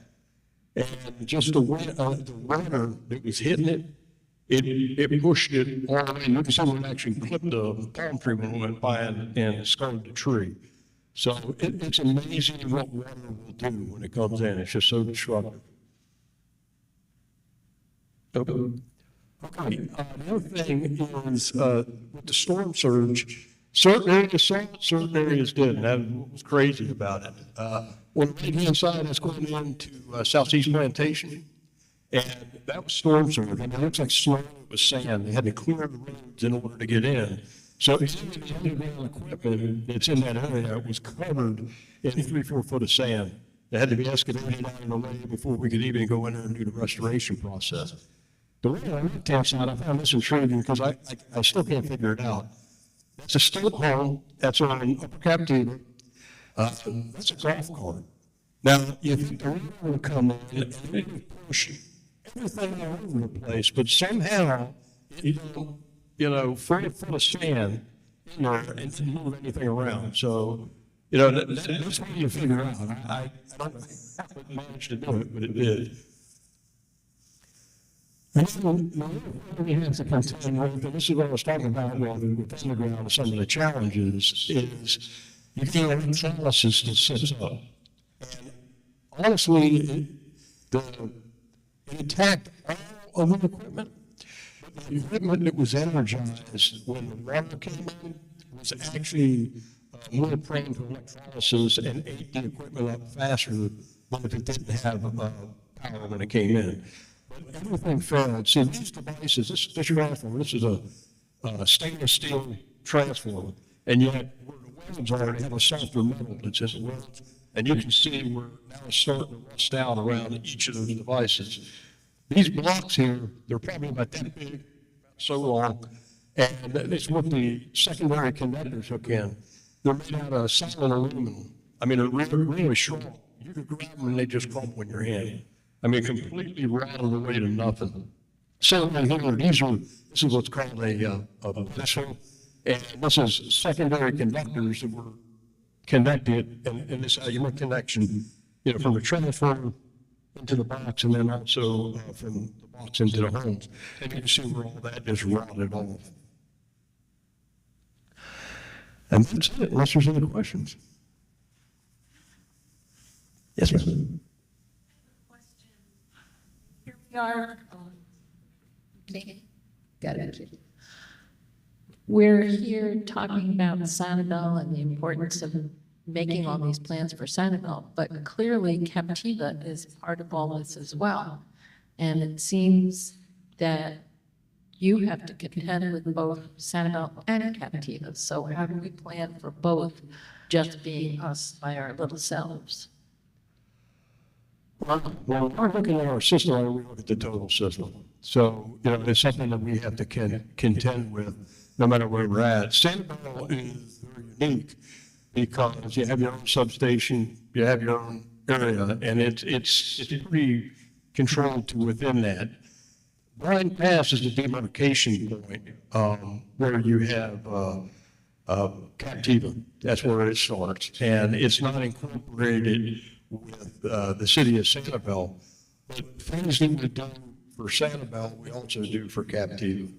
And just the water that was hitting it, it pushed it all the way. You can see when it actually clipped a palm tree when it went by and scarred the tree. So it's amazing what water will do when it comes in. It's just so disruptive. Okay. The other thing is with the storm surge, certain areas saw it, certain areas didn't. That's what was crazy about it. On the right-hand side, that's going into Southeast Plantation, and that was storm surge. I mean, it looks like snow, it was sand. They had to clear the roads in order to get in. So even the underground equipment that's in that area was covered in 3-4 foot of sand. They had to be excavated out of the way before we could even go in there and do the restoration process. The way on the left-hand side, I found this intriguing because I still can't figure it out. It's a stilt home that's on Upper Captiva. That's a golf cart. Now, you think the rain will come in and it will push everything all over the place, but somehow it will, 40 foot of sand in there and didn't move anything around. So, that's what you figure out. I don't know how it managed to do it, but it did. And then we have to contend with, and this is what I was talking about with underground and some of the challenges, is you can't have trellises that sits up. And honestly, it attacked all of the equipment, but the equipment that was energized when the water came in was actually more prone to electrolysis and ate the equipment up faster than if it didn't have power when it came in. But everything failed. See, these devices, this transformer, this is a stainless steel transformer, and yet where the rods already have a softer metal that's in the wood, and you can see where now it's starting to rust out around each of those devices. These blocks here, they're probably about that big, so long, and it's what the secondary connectors hook in. They're made out of solid aluminum. I mean, they're really strong. You can grab them and they just crumple in your hand. I mean, completely rotted away to nothing. So right here, this is what's called a pedestal, and this is secondary conductors that were connected, and this is how you make connection, you know, from the transformer into the box, and then also from the box into the homes. And you can see where all that just rotted off. And that's it, unless there's any questions. Yes, ma'am. Here we are. Got it. We're here talking about Sanibel and the importance of making all these plans for Sanibel, but clearly Captiva is part of all this as well. And it seems that you have to contend with both Sanibel and Captiva. So how do we plan for both, just being us by our little selves? Well, we're looking at our system, and we look at the total system. So, you know, it's something that we have to contend with no matter where we're at. Sanibel is very unique because you have your own substation, you have your own area, and it's pretty controlled to within that. Bryan Pass is the demarcation point where you have Captiva. That's where it starts, and it's not incorporated with the city of Sanibel. But things that we do for Sanibel, we also do for Captiva.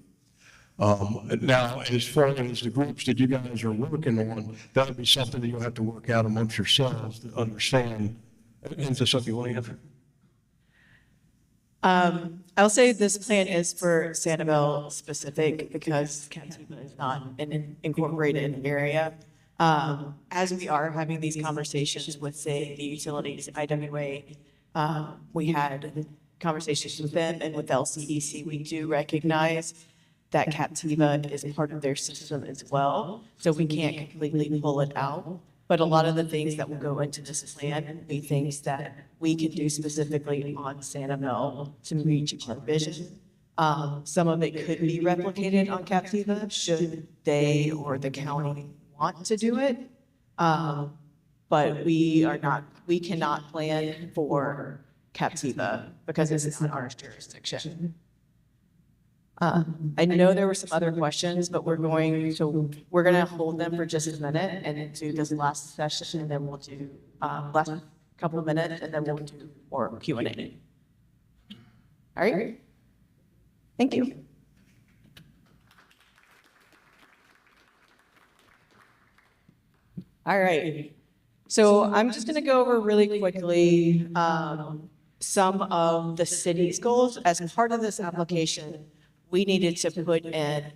Now, as far as the groups that you guys are working on, that'll be something that you'll have to work out amongst yourselves to understand. Is there something you want to answer? I'll say this plan is for Sanibel specific because Captiva is not an incorporated area. As we are having these conversations with, say, the utilities, IWA, we had conversations with them and with LCEC. We do recognize that Captiva is part of their system as well, so we can't completely pull it out. But a lot of the things that will go into this plan will be things that we can do specifically on Sanibel to reach our vision. Some of it could be replicated on Captiva should they or the county want to do it. But we cannot plan for Captiva because this is not our jurisdiction. I know there were some other questions, but we're going to hold them for just a minute and do this last session, and then we'll do last couple of minutes, and then we'll do more Q&A. All right. Thank you. All right. So I'm just going to go over really quickly some of the city's goals. As part of this application, we needed to put in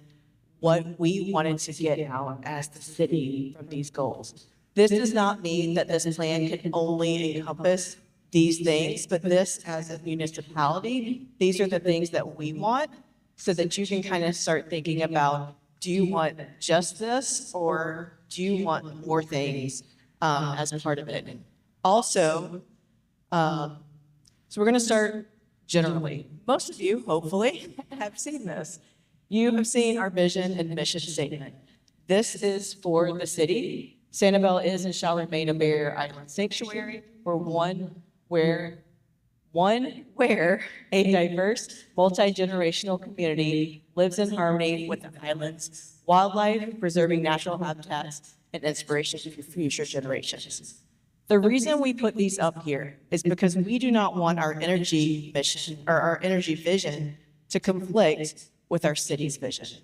what we wanted to get out as the city from these goals. This does not mean that this plan can only encompass these things, but this, as a municipality, these are the things that we want so that you can kind of start thinking about, do you want just this or do you want more things as part of it? Also, so we're going to start generally. Most of you, hopefully, have seen this. You have seen our vision and mission statement. This is for the city. Sanibel is and shall remain a barrier island sanctuary where a diverse, multi-generational community lives in harmony with the island's wildlife, preserving natural habitats, and inspiration for future generations. The reason we put these up here is because we do not want our energy mission or our energy vision to conflict with our city's vision.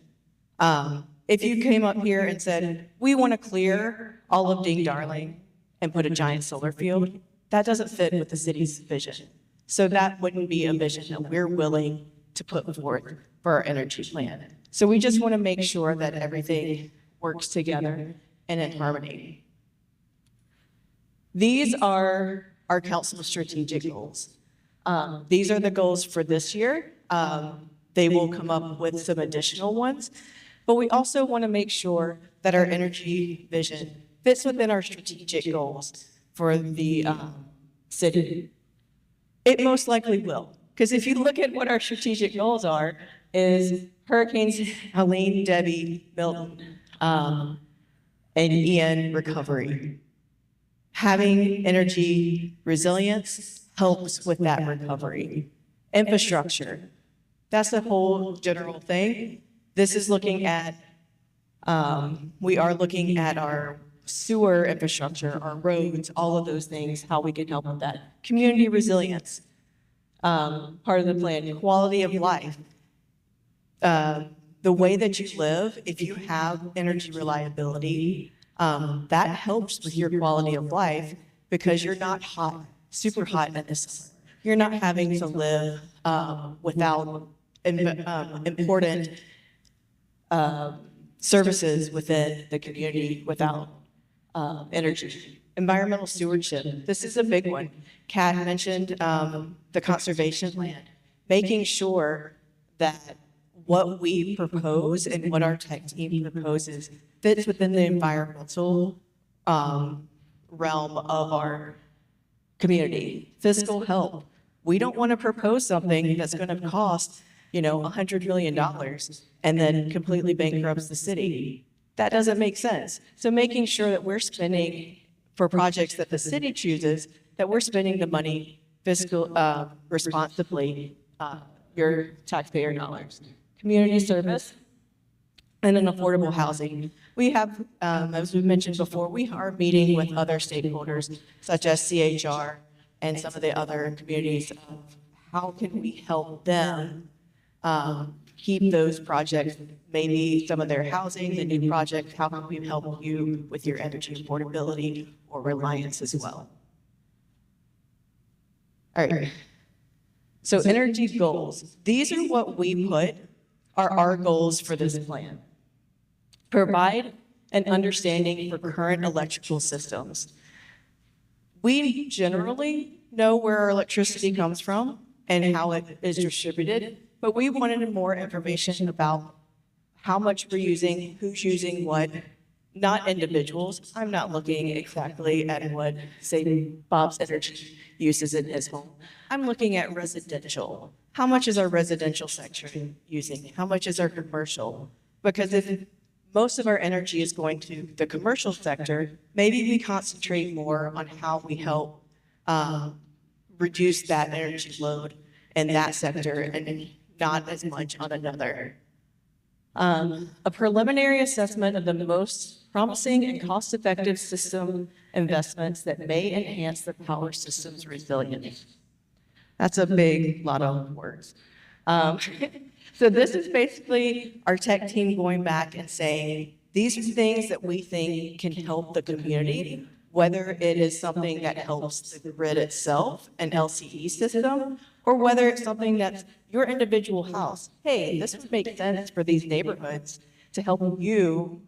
If you came up here and said, we want to clear all of Ding Darling and put a giant solar field, that doesn't fit with the city's vision. So that wouldn't be a vision that we're willing to put forth for our energy plan. So we just want to make sure that everything works together and in harmony. These are our council strategic goals. These are the goals for this year. They will come up with some additional ones, but we also want to make sure that our energy vision fits within our strategic goals for the city? It most likely will. Because if you look at what our strategic goals are, is Hurricanes Helene, Debbie, Milton, and Ian recovery. Having energy resilience helps with that recovery. Infrastructure, that's the whole general thing. This is looking at, we are looking at our sewer infrastructure, our roads, all of those things, how we can help with that. Community resilience, part of the plan. Quality of life. The way that you live, if you have energy reliability, that helps with your quality of life because you're not hot, super hot in the summer. You're not having to live without important services within the community without energy. Environmental stewardship. This is a big one. Kat mentioned the conservation land, making sure that what we propose and what our tech team proposes fits within the environmental realm of our community. Fiscal help. We don't want to propose something that's going to cost, $100 million and then completely bankrupts the city. That doesn't make sense. So making sure that we're spending for projects that the city chooses, that we're spending the money responsibly, your taxpayer dollars. Community service and then affordable housing. We have, as we mentioned before, we are meeting with other stakeholders such as CHR and some of the other communities of how can we help them keep those projects, maybe some of their housing, the new projects, how can we help you with your energy affordability or reliance as well? All right. So energy goals. These are what we put are our goals for this plan. Provide an understanding for current electrical systems. We generally know where our electricity comes from and how it is distributed, but we wanted more information about how much we're using, who's using what, not individuals. I'm not looking exactly at what, say, Bob's energy uses in his home. I'm looking at residential. How much is our residential sector using? How much is our commercial? Because if most of our energy is going to the commercial sector, maybe we concentrate more on how we help reduce that energy load in that sector and not as much on another. A preliminary assessment of the most promising and cost-effective system investments that may enhance the power system's resilience. That's a big lot of words. So this is basically our tech team going back and saying, these are things that we think can help the community, whether it is something that helps the grid itself, an LCE system, or whether it's something that's your individual house. Hey, this would make sense for these neighborhoods to help you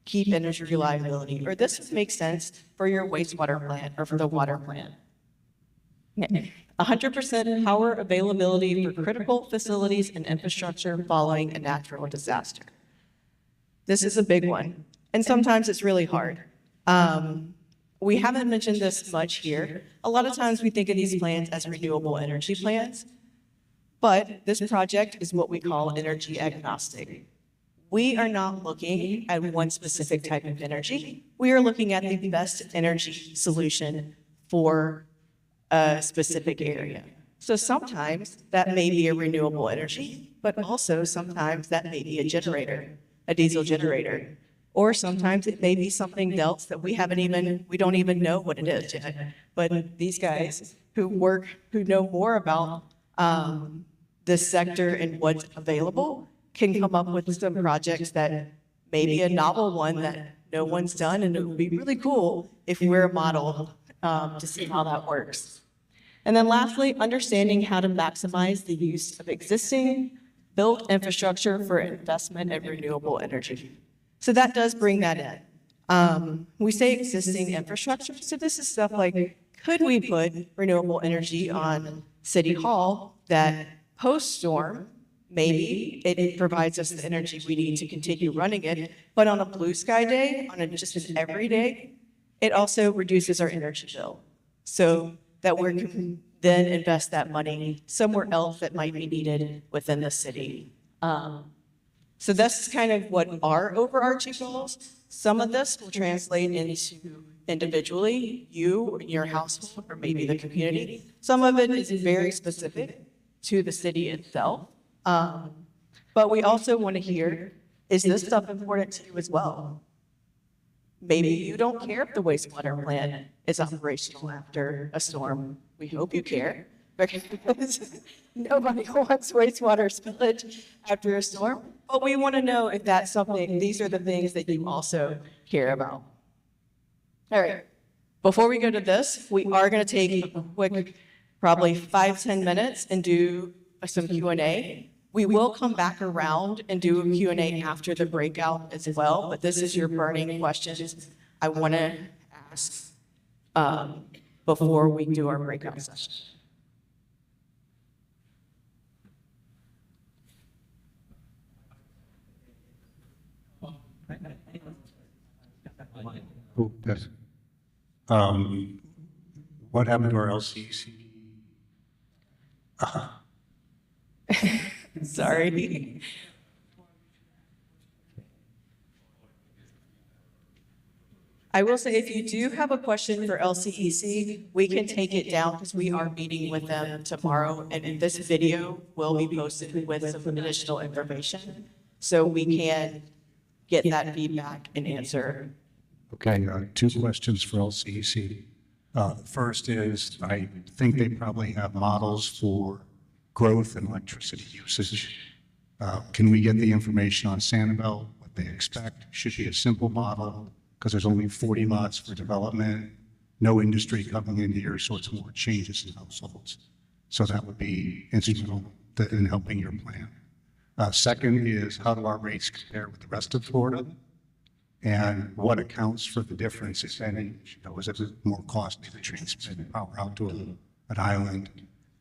keep energy reliability, or this would make sense for your wastewater plant or for the water plant. 100% power availability for critical facilities and infrastructure following a natural disaster. This is a big one, and sometimes it's really hard. We haven't mentioned this much here. A lot of times we think of these plans as renewable energy plans, but this project is what we call energy agnostic. We are not looking at one specific type of energy. We are looking at the best energy solution for a specific area. So sometimes that may be a renewable energy, but also sometimes that may be a generator, a diesel generator. Or sometimes it may be something else that we don't even know what it is yet. But these guys who know more about this sector and what's available can come up with some projects that may be a novel one that no one's done, and it would be really cool if we're a model to see how that works. And then lastly, understanding how to maximize the use of existing built infrastructure for investment in renewable energy. So that does bring that in. We say existing infrastructure, so this is stuff like, could we put renewable energy on City Hall that post-storm maybe it provides us the energy we need to continue running it. But on a blue sky day, just an everyday, it also reduces our energy bill. So that we can then invest that money somewhere else that might be needed within the city. So that's kind of what our overarching goals. Some of this will translate into individually, you, your household, or maybe the community. Some of it is very specific to the city itself. But we also want to hear, is this stuff important to you as well? Maybe you don't care if the wastewater plant is operational after a storm. We hope you care, because nobody wants wastewater spillage after a storm. But we want to know if that's something, these are the things that you also care about. All right. Before we go to this, we are going to take a quick, probably 5-10 minutes and do some Q&A. We will come back around and do a Q&A after the breakout as well, but this is your burning questions I want to ask before we do our breakout session. Oh, yes. What happened to our LCC? Sorry. I will say, if you do have a question for LCEC, we can take it down because we are meeting with them tomorrow, and this video will be posted with some additional information, so we can get that feedback and answer. Okay, two questions for LCEC. First is, I think they probably have models for growth in electricity usage. Can we get the information on Sanibel, what they expect? Should be a simple model, because there's only 40 lots for development, no industry coming in here, so it's more changes in households. So that would be instrumental in helping your plan. Second is, how do our rates compare with the rest of Florida? And what accounts for the difference, if any? Is it more costly to transmit power out to an island?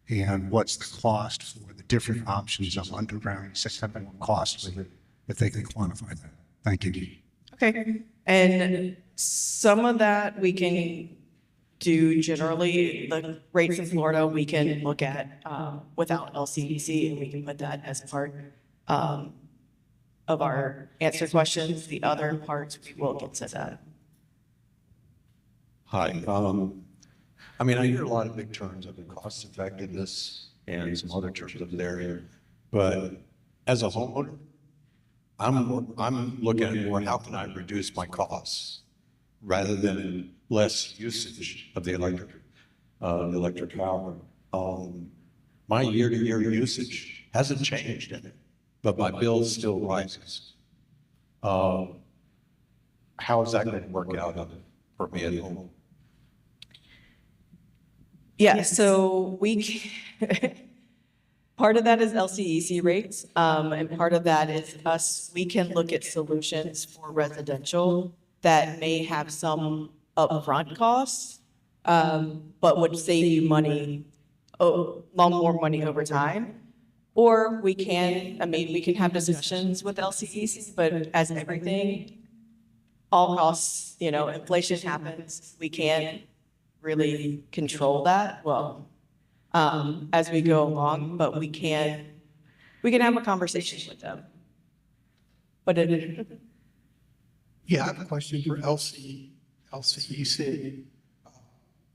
And what's the cost for the different options of underground, more costly, if they can quantify that? Thank you. Okay, and some of that we can do generally. The rates in Florida we can look at without LCDC, and we can put that as part of our answer questions. The other parts we will get to that. Hi. I mean, I hear a lot of big terms of cost effectiveness and some other terms of there, but as a homeowner, I'm looking at more, how can I reduce my costs rather than less usage of the electric power. My year-to-year usage hasn't changed in it, but my bill still rises. How is that going to work out for me at home? Yeah, so part of that is LCEC rates, and part of that is we can look at solutions for residential that may have some upfront costs, but would save you money, a lot more money over time. Or we can have discussions with LCEC, but as everything, all costs, inflation happens, we can't really control that as we go along, but we can have a conversation with them. But yeah, I have a question for LCEC.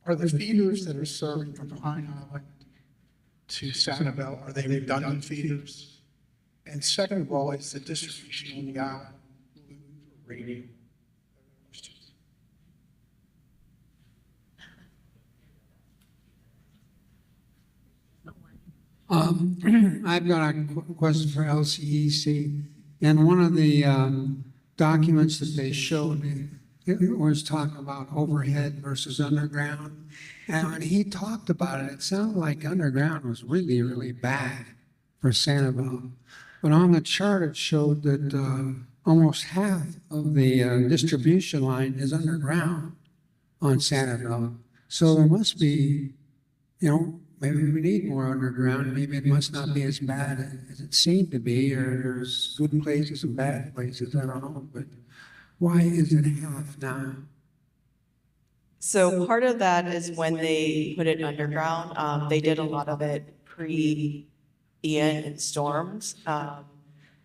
Are the feeders that are serving from Pine Island to Sanibel, are they redundant feeders? And second of all, is the distribution on the island radio? I've got a question for LCEC. And one of the documents that they showed me, it was talking about overhead versus underground. And when he talked about it, it sounded like underground was really, really bad for Sanibel. But on the chart, it showed that almost half of the distribution line is underground on Sanibel. So there must be, maybe we need more underground. Maybe it must not be as bad as it seemed to be, or there's good places and bad places. I don't know, but why is it half now? So part of that is when they put it underground, they did a lot of it pre-Ian and storms.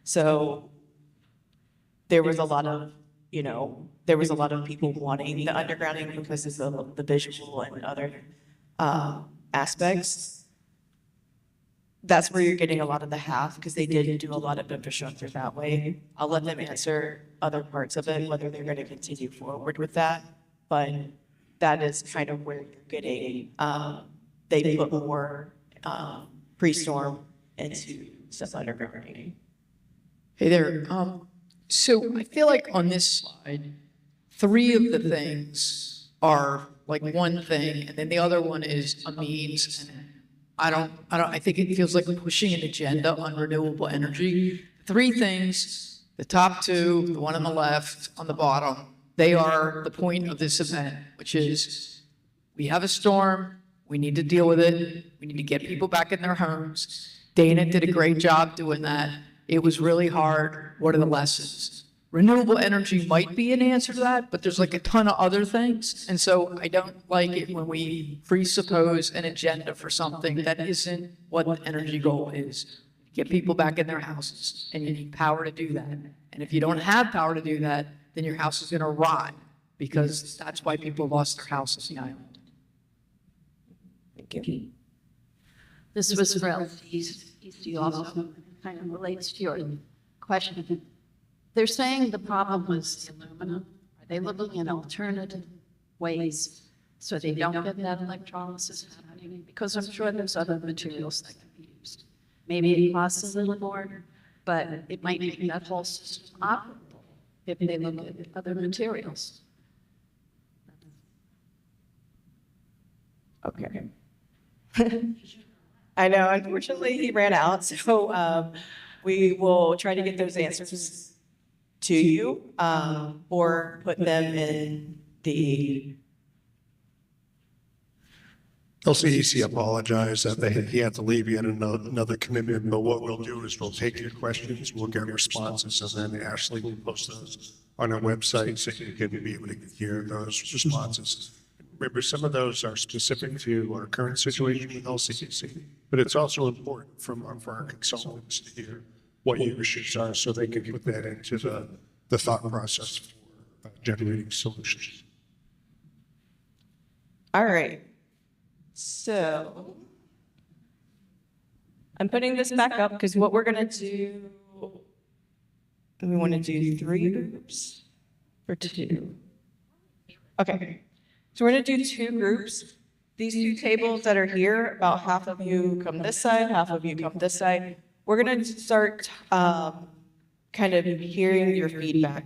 So there was a lot of, there was a lot of people wanting the undergrounding because of the visual and other aspects. That's where you're getting a lot of the half, because they did do a lot of infrastructure that way. I'll let them answer other parts of it, whether they're going to continue forward with that. But that is kind of where you're getting, they put more pre-storm into some undergrounding. Hey there. So I feel like on this slide, 3 of the things are like one thing, and then the other one is a means. And I think it feels like pushing an agenda on renewable energy. 3 things, the top 2, the one on the left, on the bottom, they are the point of this event, which is we have a storm, we need to deal with it, we need to get people back in their homes. Dana did a great job doing that. It was really hard. What are the lessons? Renewable energy might be an answer to that, but there's like a ton of other things. And so I don't like it when we presuppose an agenda for something that isn't what the energy goal is. Get people back in their houses, and you need power to do that. And if you don't have power to do that, then your house is going to rot, because that's why people lost their houses on the island. Thank you. This was for LCEC also, kind of relates to your question. They're saying the problem was the aluminum. Are they looking at alternative ways so they don't get that electrolysis happening? Because I'm sure there's other materials that can be used. Maybe it costs a little more, but it might make that whole system operable if they look at other materials. Okay. I know, unfortunately, he ran out, so we will try to get those answers to you, or put them in the... LCEC apologized that he had to leave. He had another commitment, but what we'll do is we'll take your questions, we'll get responses, and then Ashley will post those on our website so you can be able to hear those responses. Remember, some of those are specific to our current situation with LCEC, but it's also important for our consultants to hear what your issues are so they can put that into the thought process for generating solutions. All right. So I'm putting this back up because what we're going to do, we want to do 3 groups or 2. Okay. So we're going to do 2 groups. These 2 tables that are here, about half of you come this side, half of you come this side. We're going to start kind of hearing your feedback.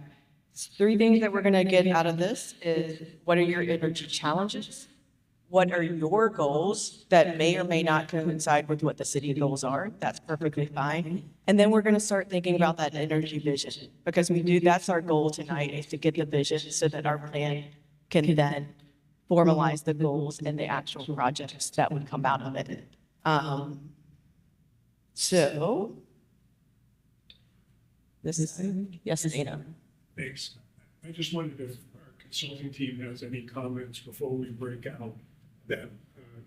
3 things that we're going to get out of this is, what are your energy challenges? What are your goals that may or may not coincide with what the city goals are? That's perfectly fine. And then we're going to start thinking about that energy vision, because that's our goal tonight, is to get the vision so that our plan can then formalize the goals and the actual projects that would come out of it. So, this is, yes, Dana. Thanks. I just wondered if our consulting team has any comments before we break out that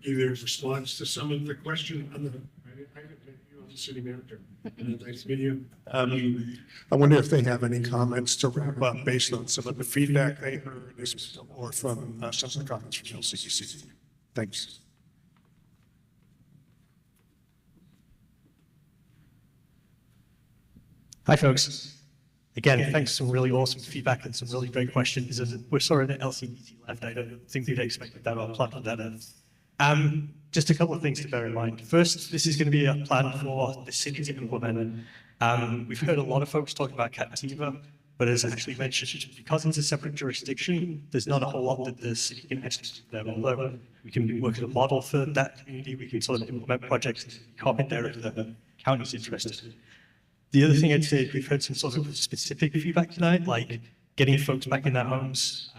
either response to some of the question on the, I haven't met you as a city manager. Nice to meet you. I wonder if they have any comments to wrap up based on some of the feedback they heard or from some of the comments from LCEC. Thanks. Hi, folks. Again, thanks for some really awesome feedback and some really great questions. And we're sorry that LCDC left. I don't think we'd expected that or planned that. Just a couple of things to bear in mind. First, this is going to be a plan for the city to implement. We've heard a lot of folks talking about Captiva, but as Ashley mentioned, because it's a separate jurisdiction, there's not a whole lot that the city can actually do there. Although we can work as a model for that community, we can sort of implement projects and comment there if the county's interested. The other thing I'd say is we've heard some sort of specific feedback tonight, like getting folks back in their homes,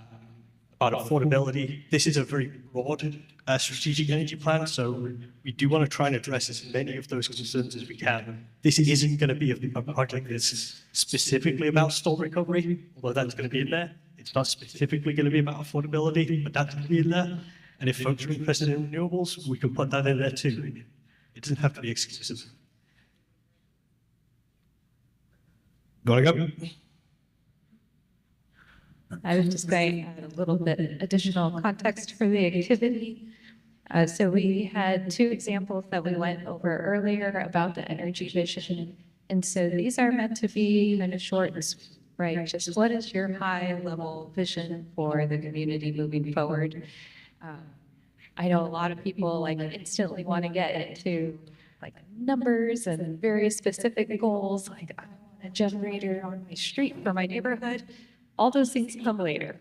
about affordability. This is a very broad strategic energy plan, so we do want to try and address as many of those concerns as we can. This isn't going to be a project that's specifically about storm recovery, although that's going to be in there. It's not specifically going to be about affordability, but that's going to be in there. And if folks are interested in renewables, we can put that in there too. It doesn't have to be exclusive. You want to go? I was just going to add a little bit additional context for the activity. So we had two examples that we went over earlier about the energy vision. And so these are meant to be kind of short and sweet, right? Just what is your high level vision for the community moving forward? I know a lot of people like instantly want to get into like numbers and very specific goals, like I want a generator on my street for my neighborhood. All those things come later.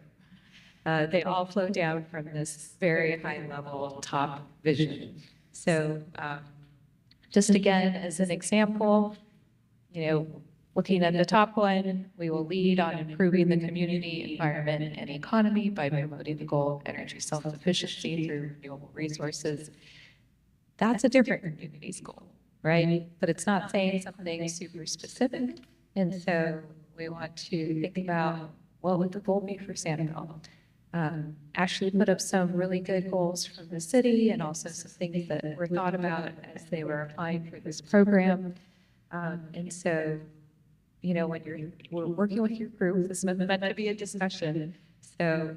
They all flow down from this very high level top vision. So just again, as an example, looking at the top one, we will lead on improving the community, environment, and economy by promoting the goal of energy self-sufficiency through renewable resources. That's a different community's goal, right? But it's not saying something super specific. And so we want to think about what would the goal be for Sanibel? Actually put up some really good goals from the city and also some things that were thought about as they were applying for this program. And so, when we're working with your group, this is meant to be a discussion. So,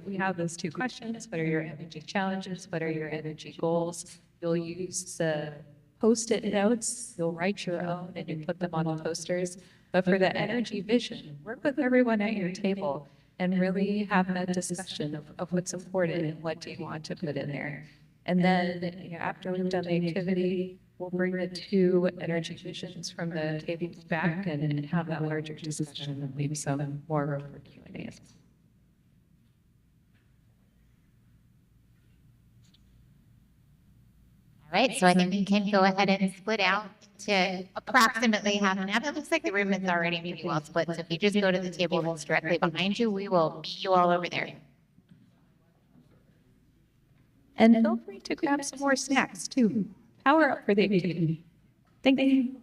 we have those two questions. What are your energy challenges? What are your energy goals? You'll use the Post-it notes. You'll write your own and you put them on the posters. But for the energy vision, work with everyone at your table and really have that discussion of what's important and what do you want to put in there. And then after we've done the activity, we'll bring the two energy visions from the tables back and have that larger discussion and leave some more room for Q&As. All right, so I think we can go ahead and split out to approximately half and half. It looks like the room is already pretty well split, so if you just go to the table that's directly behind you, we will meet you all over there. And feel free to grab some more snacks too. Power up for the activity. Thank you.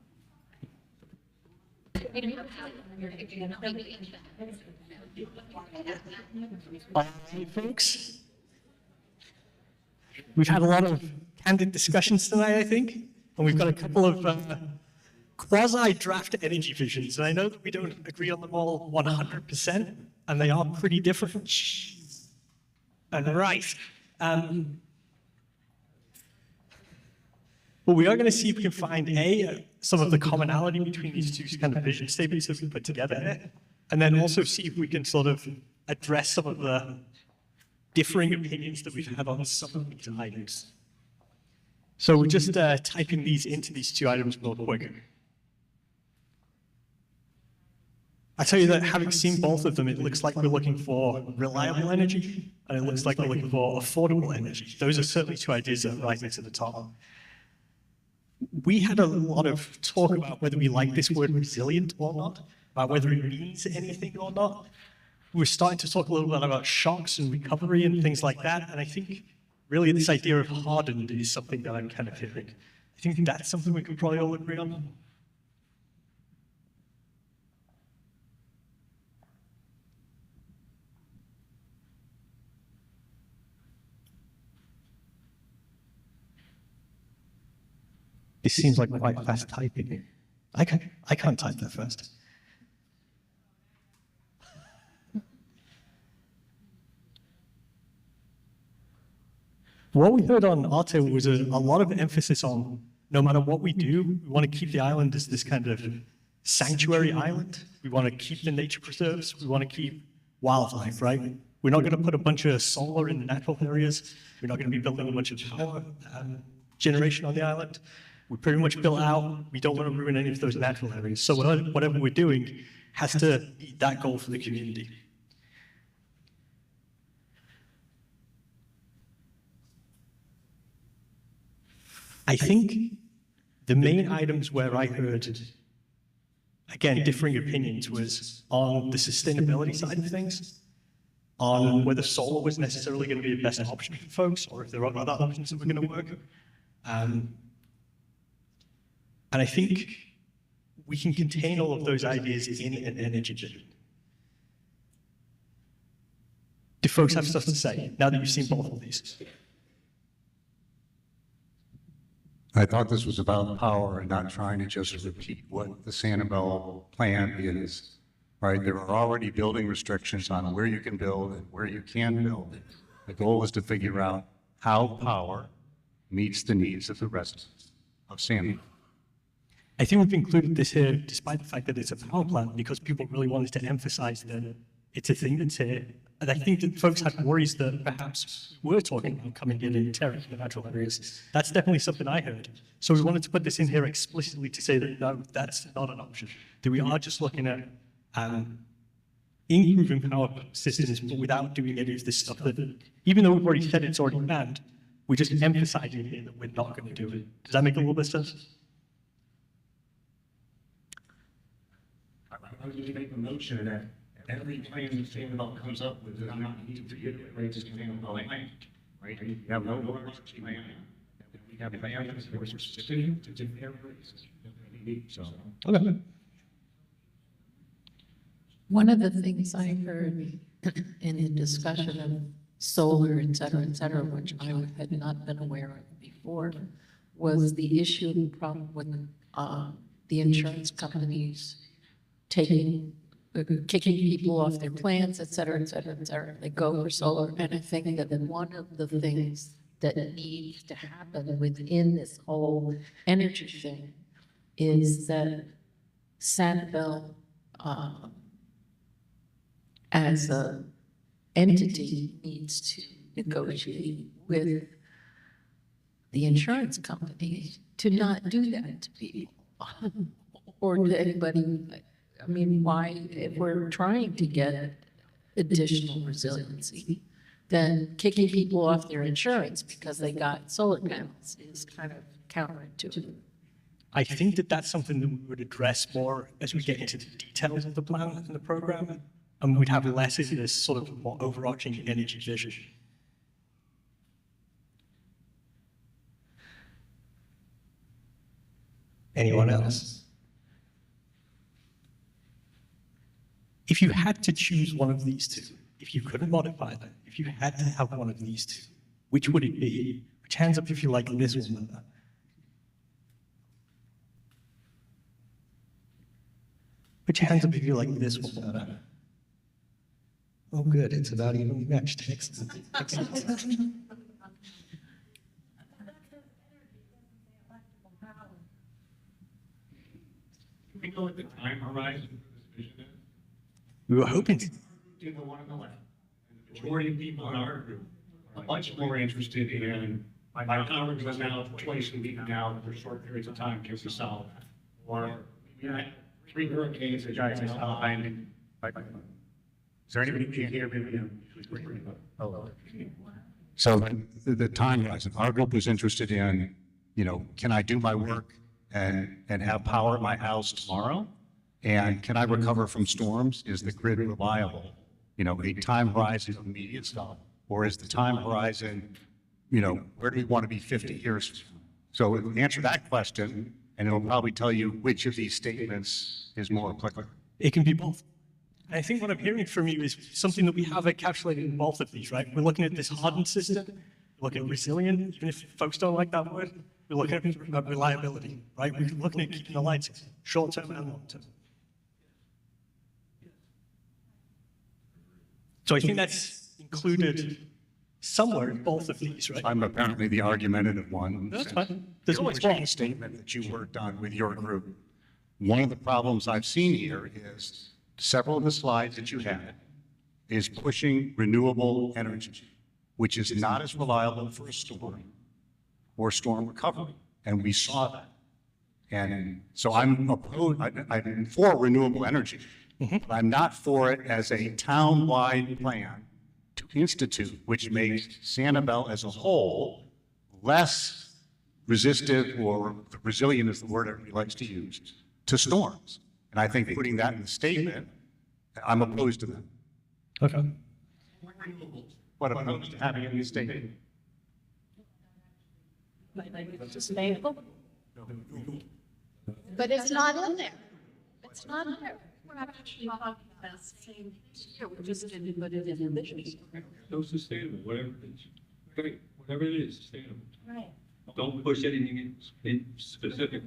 All right, folks. We've had a lot of candid discussions tonight, I think, and we've got a couple of quasi-draft energy visions, and I know that we don't agree on them all 100%, and they are pretty different. And right. But we are going to see if we can find some of the commonality between these two kind of vision statements that we put together, and then also see if we can sort of address some of the differing opinions that we've had on some of these items. So we're just typing these into these two items real quick. I tell you that having seen both of them, it looks like we're looking for reliable energy, and it looks like we're looking for affordable energy. Those are certainly two ideas that are rising to the top. We had a lot of talk about whether we like this word resilient or not, about whether it means anything or not. We're starting to talk a little bit about shocks and recovery and things like that, and I think really this idea of hardened is something that I'm kind of hearing. I think that's something we can probably all agree on. This seems like quite fast typing. I can't type that fast. What we heard on our table was a lot of emphasis on no matter what we do, we want to keep the island as this kind of sanctuary island. We want to keep the nature preserves. We want to keep wildlife, right? We're not going to put a bunch of solar in the natural areas. We're not going to be building a bunch of power generation on the island. We're pretty much built out. We don't want to ruin any of those natural areas. So whatever we're doing has to meet that goal for the community. I think the main items where I heard, again, differing opinions was on the sustainability side of things. on whether solar was necessarily going to be the best option for folks, or if there are other options that were going to work. And I think we can contain all of those ideas in an energy vision. Do folks have stuff to say now that you've seen both of these? I thought this was about power and not trying to just repeat what the Sanibel plan is, right? There are already building restrictions on where you can build and where you can build. The goal is to figure out how power meets the needs of the residents of Sanibel. I think we've included this here despite the fact that it's a power plant because people really wanted to emphasize that it's a thing that's here. And I think that folks had worries that perhaps we're talking about coming in and tearing the natural areas. That's definitely something I heard. So we wanted to put this in here explicitly to say that no, that's not an option. That we are just looking at improving power systems, but without doing any of this stuff that, even though we've already said it's already banned, we're just emphasizing here that we're not going to do it. Does that make a little bit of sense? I was going to make the motion that every plan that Sanibel comes up with does not need to reiterate the Sanibel plan, right? You have no overarching plan. We have plans that are specific to different areas. So. Okay. One of the things I heard in the discussion of solar, et cetera, which I had not been aware of before, was the issue and problem with the insurance companies kicking people off their plans, et cetera, et cetera, et cetera. They go for solar. And I think that one of the things that needs to happen within this whole energy thing is that Sanibel, as an entity, needs to negotiate with the insurance company to not do that to people or to anybody. I mean, why, if we're trying to get additional resiliency, then kicking people off their insurance because they got solar panels is kind of counterintuitive. I think that that's something that we would address more as we get into the details of the plan and the program, and we'd have less of this sort of more overarching energy vision. Anyone else? If you had to choose one of these two, if you couldn't modify them, if you had to have one of these two, which would it be? Which hands up if you like this one better? Put your hands up if you like this one better. Oh, good. It's about evenly matched. Excellent. Excellent. Can we go with the time horizon for this vision? We were hoping to. Do the one on the left. The majority of people in our group are much more interested in my power goes out twice a week now for short periods of time. Can we solve that? Or we had 3 hurricanes that guys is behind. Is there anybody who can hear me? Oh. So the time horizon, our group was interested in, can I do my work and have power at my house tomorrow? And can I recover from storms? Is the grid reliable? A time horizon of immediate stuff, or is the time horizon, where do we want to be 50 years from now? So answer that question, and it'll probably tell you which of these statements is more applicable. It can be both. I think what I'm hearing from you is something that we have encapsulated in both of these, right? We're looking at this hardened system, we're looking at resilient, even if folks don't like that word, we're looking at reliability, right? We're looking at keeping the lights on, short-term and long-term. So I think that's included somewhere in both of these, right? I'm apparently the argumentative one. That's fine. There's always one one. statement that you worked on with your group. One of the problems I've seen here is several of the slides that you had is pushing renewable energy, which is not as reliable for a storm or storm recovery. And we saw that. And so I'm for renewable energy. But I'm not for it as a town-wide plan to institute, which makes Sanibel as a whole less resistive, or resilient is the word everybody likes to use, to storms. And I think putting that in the statement, I'm opposed to that. Okay. What opposed to having it in the state? Sustainable? But it's not in there. It's not there. We're not actually talking about the same here, we just didn't put it in the vision. No sustainable, whatever it is. Great, whatever it is, sustainable. Right. Don't push anything in specific.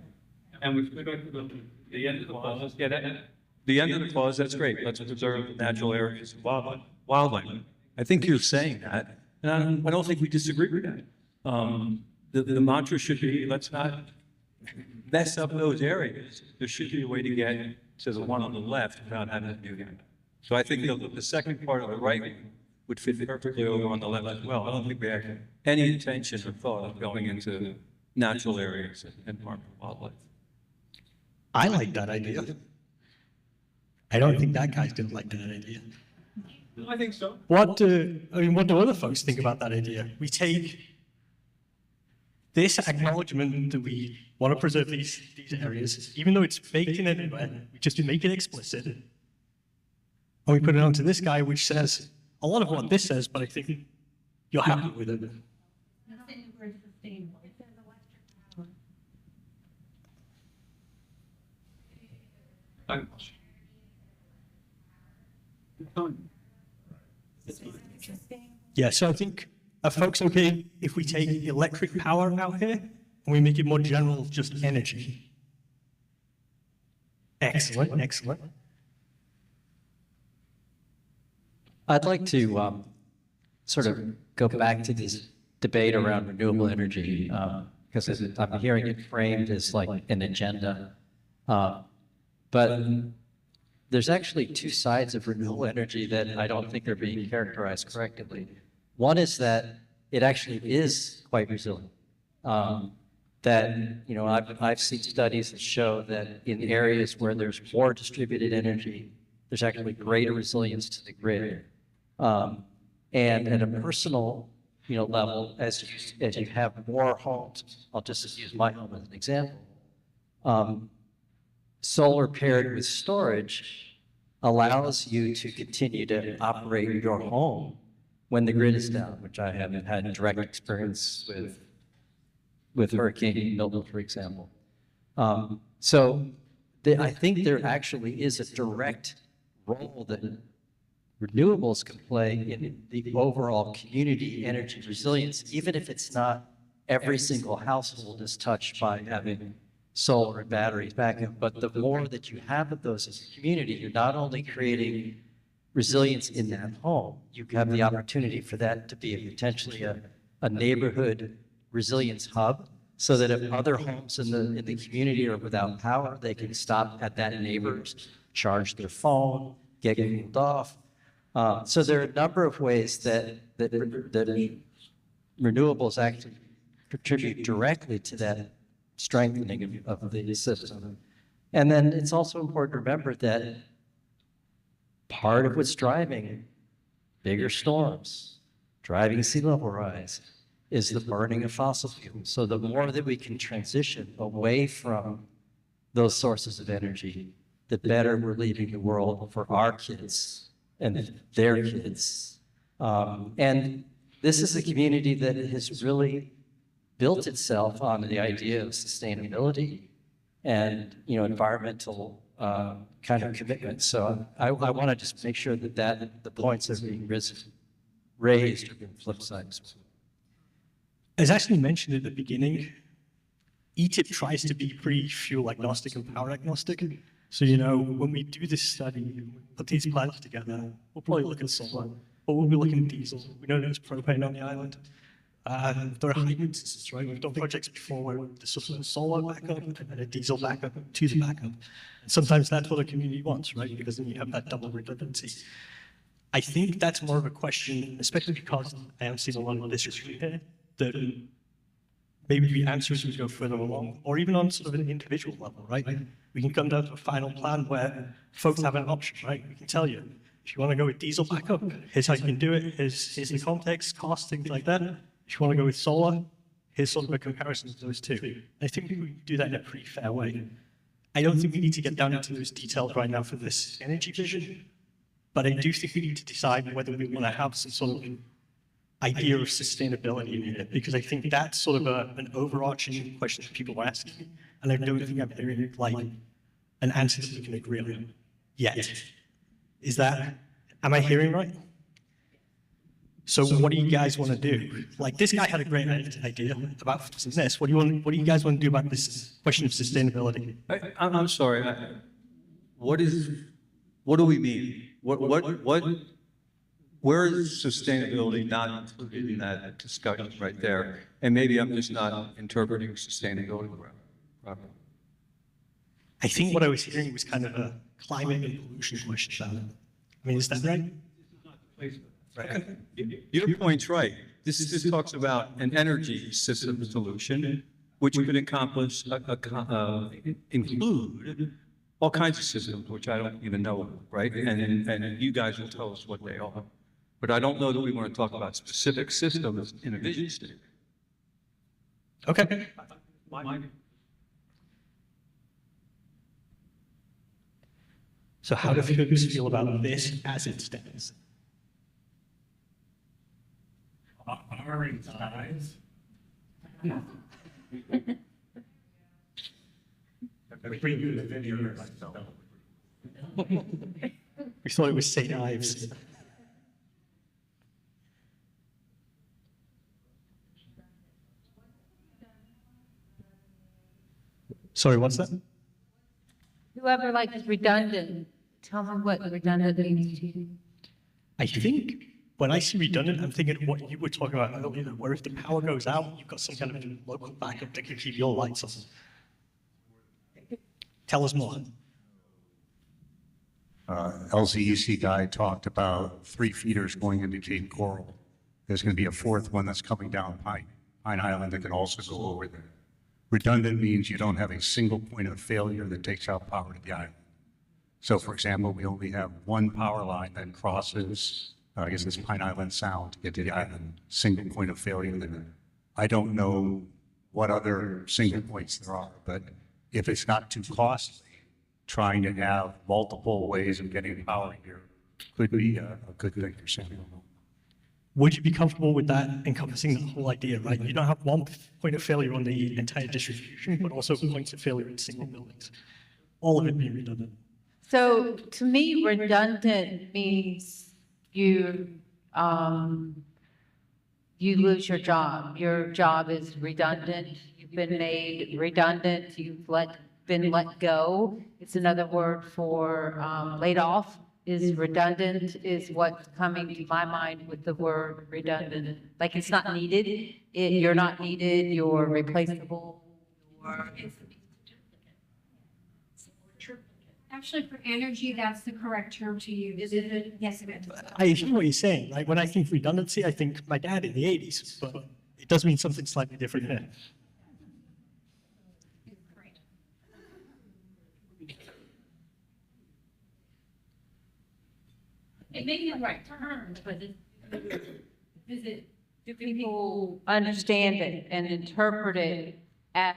And with respect to the end of the clause, yeah, the end of the clause, that's great. Let's preserve natural areas of wildlife. I think you're saying that, and I don't think we disagree with that. The mantra should be, let's not mess up those areas. There should be a way to get to the one on the left without having to do that. So I think the second part of the right wing would fit perfectly over on the left as well. I don't think we have any intention or thought of going into natural areas and harming wildlife. I like that idea. I don't think that guy's gonna like that idea. I think so. What do other folks think about that idea? We take this acknowledgement that we want to preserve these areas, even though it's baked in everywhere, we just make it explicit. And we put it onto this guy, which says a lot of what this says, but I think you're happy with it. Yeah, so I think, are folks okay if we take electric power out here and we make it more general, just energy? Excellent, excellent. I'd like to sort of go back to this debate around renewable energy, because I'm hearing it framed as like an agenda. But there's actually two sides of renewable energy that I don't think are being characterized correctly. One is that it actually is quite resilient. I've seen studies that show that in areas where there's more distributed energy, there's actually greater resilience to the grid. And at a personal, level, as you have more homes, I'll just use my home as an example. Solar paired with storage allows you to continue to operate your home when the grid is down, which I haven't had direct experience with Hurricane Milton, for example. I think there actually is a direct role that renewables can play in the overall community energy resilience, even if it's not every single household is touched by having solar and batteries backup. But the more that you have of those as a community, you're not only creating resilience in that home, you have the opportunity for that to be potentially a neighborhood resilience hub, so that if other homes in the community are without power, they can stop at that neighbor's, charge their phone, get cooled off. So there are a number of ways that renewables actually contribute directly to that strengthening of the system. And then it's also important to remember that part of what's driving bigger storms, driving sea level rise, is the burning of fossil fuels. So the more that we can transition away from those sources of energy, the better we're leaving the world for our kids and their kids. And this is a community that has really built itself on the idea of sustainability and environmental kind of commitment. So I want to just make sure that the points that are being raised are being flip sides. As actually mentioned at the beginning, ETIP tries to be pretty fuel agnostic and power agnostic. So, when we do this study, put these plans together, we'll probably look at solar, but we'll be looking at diesel. We know there's propane on the island. There are hybrid instances, right? We've done projects before where there's sort of a solar backup and then a diesel backup to the backup. And sometimes that's what a community wants, right? Because then you have that double redundancy. I think that's more of a question, especially because I am seeing a lot of disagreement here, that maybe the answers would go further along, or even on sort of an individual level, right? We can come down to a final plan where folks have an option, right? We can tell you, if you want to go with diesel backup, here's how you can do it, here's the context, cost, things like that. If you want to go with solar, here's sort of a comparison of those two. I think we can do that in a pretty fair way. I don't think we need to get down into those details right now for this energy vision, but I do think we need to decide whether we want to have some sort of idea of sustainability in here, because I think that's sort of an overarching question that people are asking, and I don't think I'm hearing like an answer that we can agree on yet. Am I hearing right? So what do you guys want to do? Like, this guy had a great idea about fixing this. What do you guys want to do about this question of sustainability? I'm sorry, what do we mean? Where is sustainability not included in that discussion right there? And maybe I'm just not interpreting sustainability properly. I think what I was hearing was kind of a climate and pollution question about it. I mean, is that right? Okay. Your point's right. This talks about an energy system solution, which could accomplish, include all kinds of systems, which I don't even know, right? And you guys will tell us what they are. But I don't know that we want to talk about specific systems in a vision statement. Okay. So how do folks feel about this as it stands? Our size. Pretty good at video myself. We thought it was St. Ives. Sorry, what's that? Whoever likes redundant, tell me what redundant means to you. I think when I see redundant, I'm thinking of what you were talking about earlier, where if the power goes out, you've got some kind of local backup that can keep your lights on. Tell us more. LCEC guy talked about 3 feeders going into Cape Coral. There's going to be a 4th one that's coming down Pine Island that can also go over there. Redundant means you don't have a single point of failure that takes out power to the island. So for example, we only have one power line that crosses, I guess it's Pine Island Sound to get to the island, single point of failure there. I don't know what other single points there are, but if it's not too costly, trying to have multiple ways of getting power here could be a good thing for Sanibel. Would you be comfortable with that encompassing the whole idea, right? You don't have one point of failure on the entire distribution, but also points of failure in single buildings. All of it being redundant. So to me, redundant means you lose your job. Your job is redundant. You've been made redundant. You've been let go. It's another word for laid off. Is redundant is what's coming to my mind with the word redundant. Like it's not needed. You're not needed. You're replaceable. Actually, for energy, that's the correct term to use. Is it? Yes, it is. I hear what you're saying, right? When I think redundancy, I think my dad in the 80s, but it does mean something slightly different here. It may be the right term, but do People understand it and interpret it as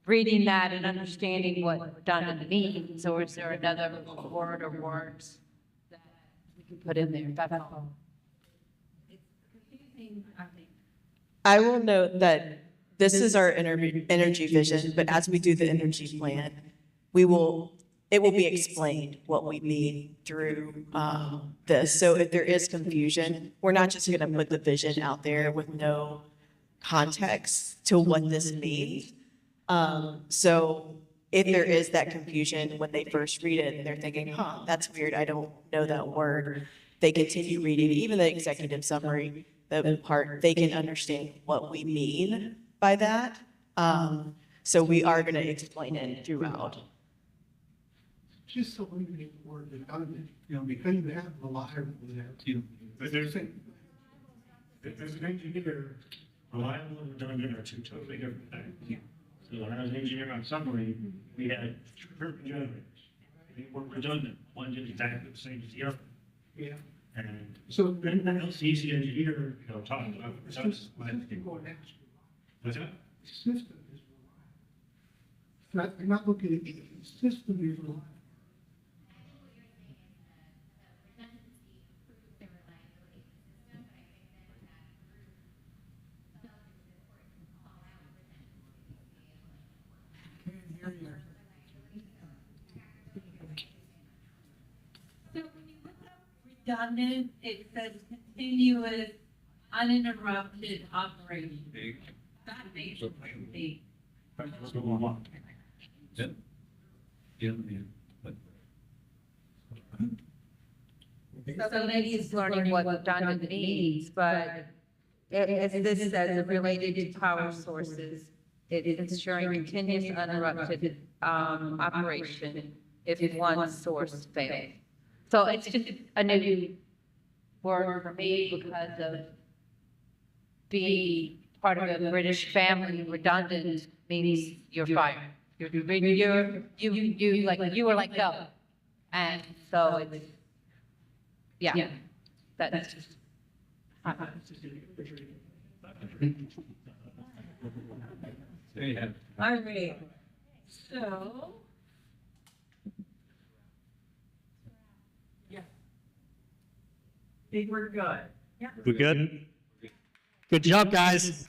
reading that and understanding what redundant means, or is there another word or words that we can put in there? That's all. It's confusing, I think. I will note that this is our energy vision, but as we do the energy plan, it will be explained what we mean through this. So if there is confusion, we're not just going to put the vision out there with no context to what this means. So if there is that confusion when they first read it, they're thinking, that's weird, I don't know that word. They continue reading, even the executive summary, the part, they can understand what we mean by that. So we are going to explain it throughout. Just so limiting the word redundant, because you have reliable there. But there's an engineer, reliable and redundant are 2 totally different things. Yeah. So when I was an engineer on submarine, we had 2 turbine generators. They were redundant. One did exactly the same as the other. Yeah. And so then the LCC engineer, talking about redundancy. What's that? System is reliable. I'm not looking at the system is reliable. redundant, it says continuous uninterrupted operation. That makes it big. So maybe it's learning what redundant means, but as this says, related to power sources, it's ensuring continuous uninterrupted operation if one source fails. So it's just a new word for me because of being part of a British family. Redundant means you're fired. You were like go, and so it's yeah. That's just. All right, so. Yeah. I think we're good. Yeah. We're good? Good job, guys.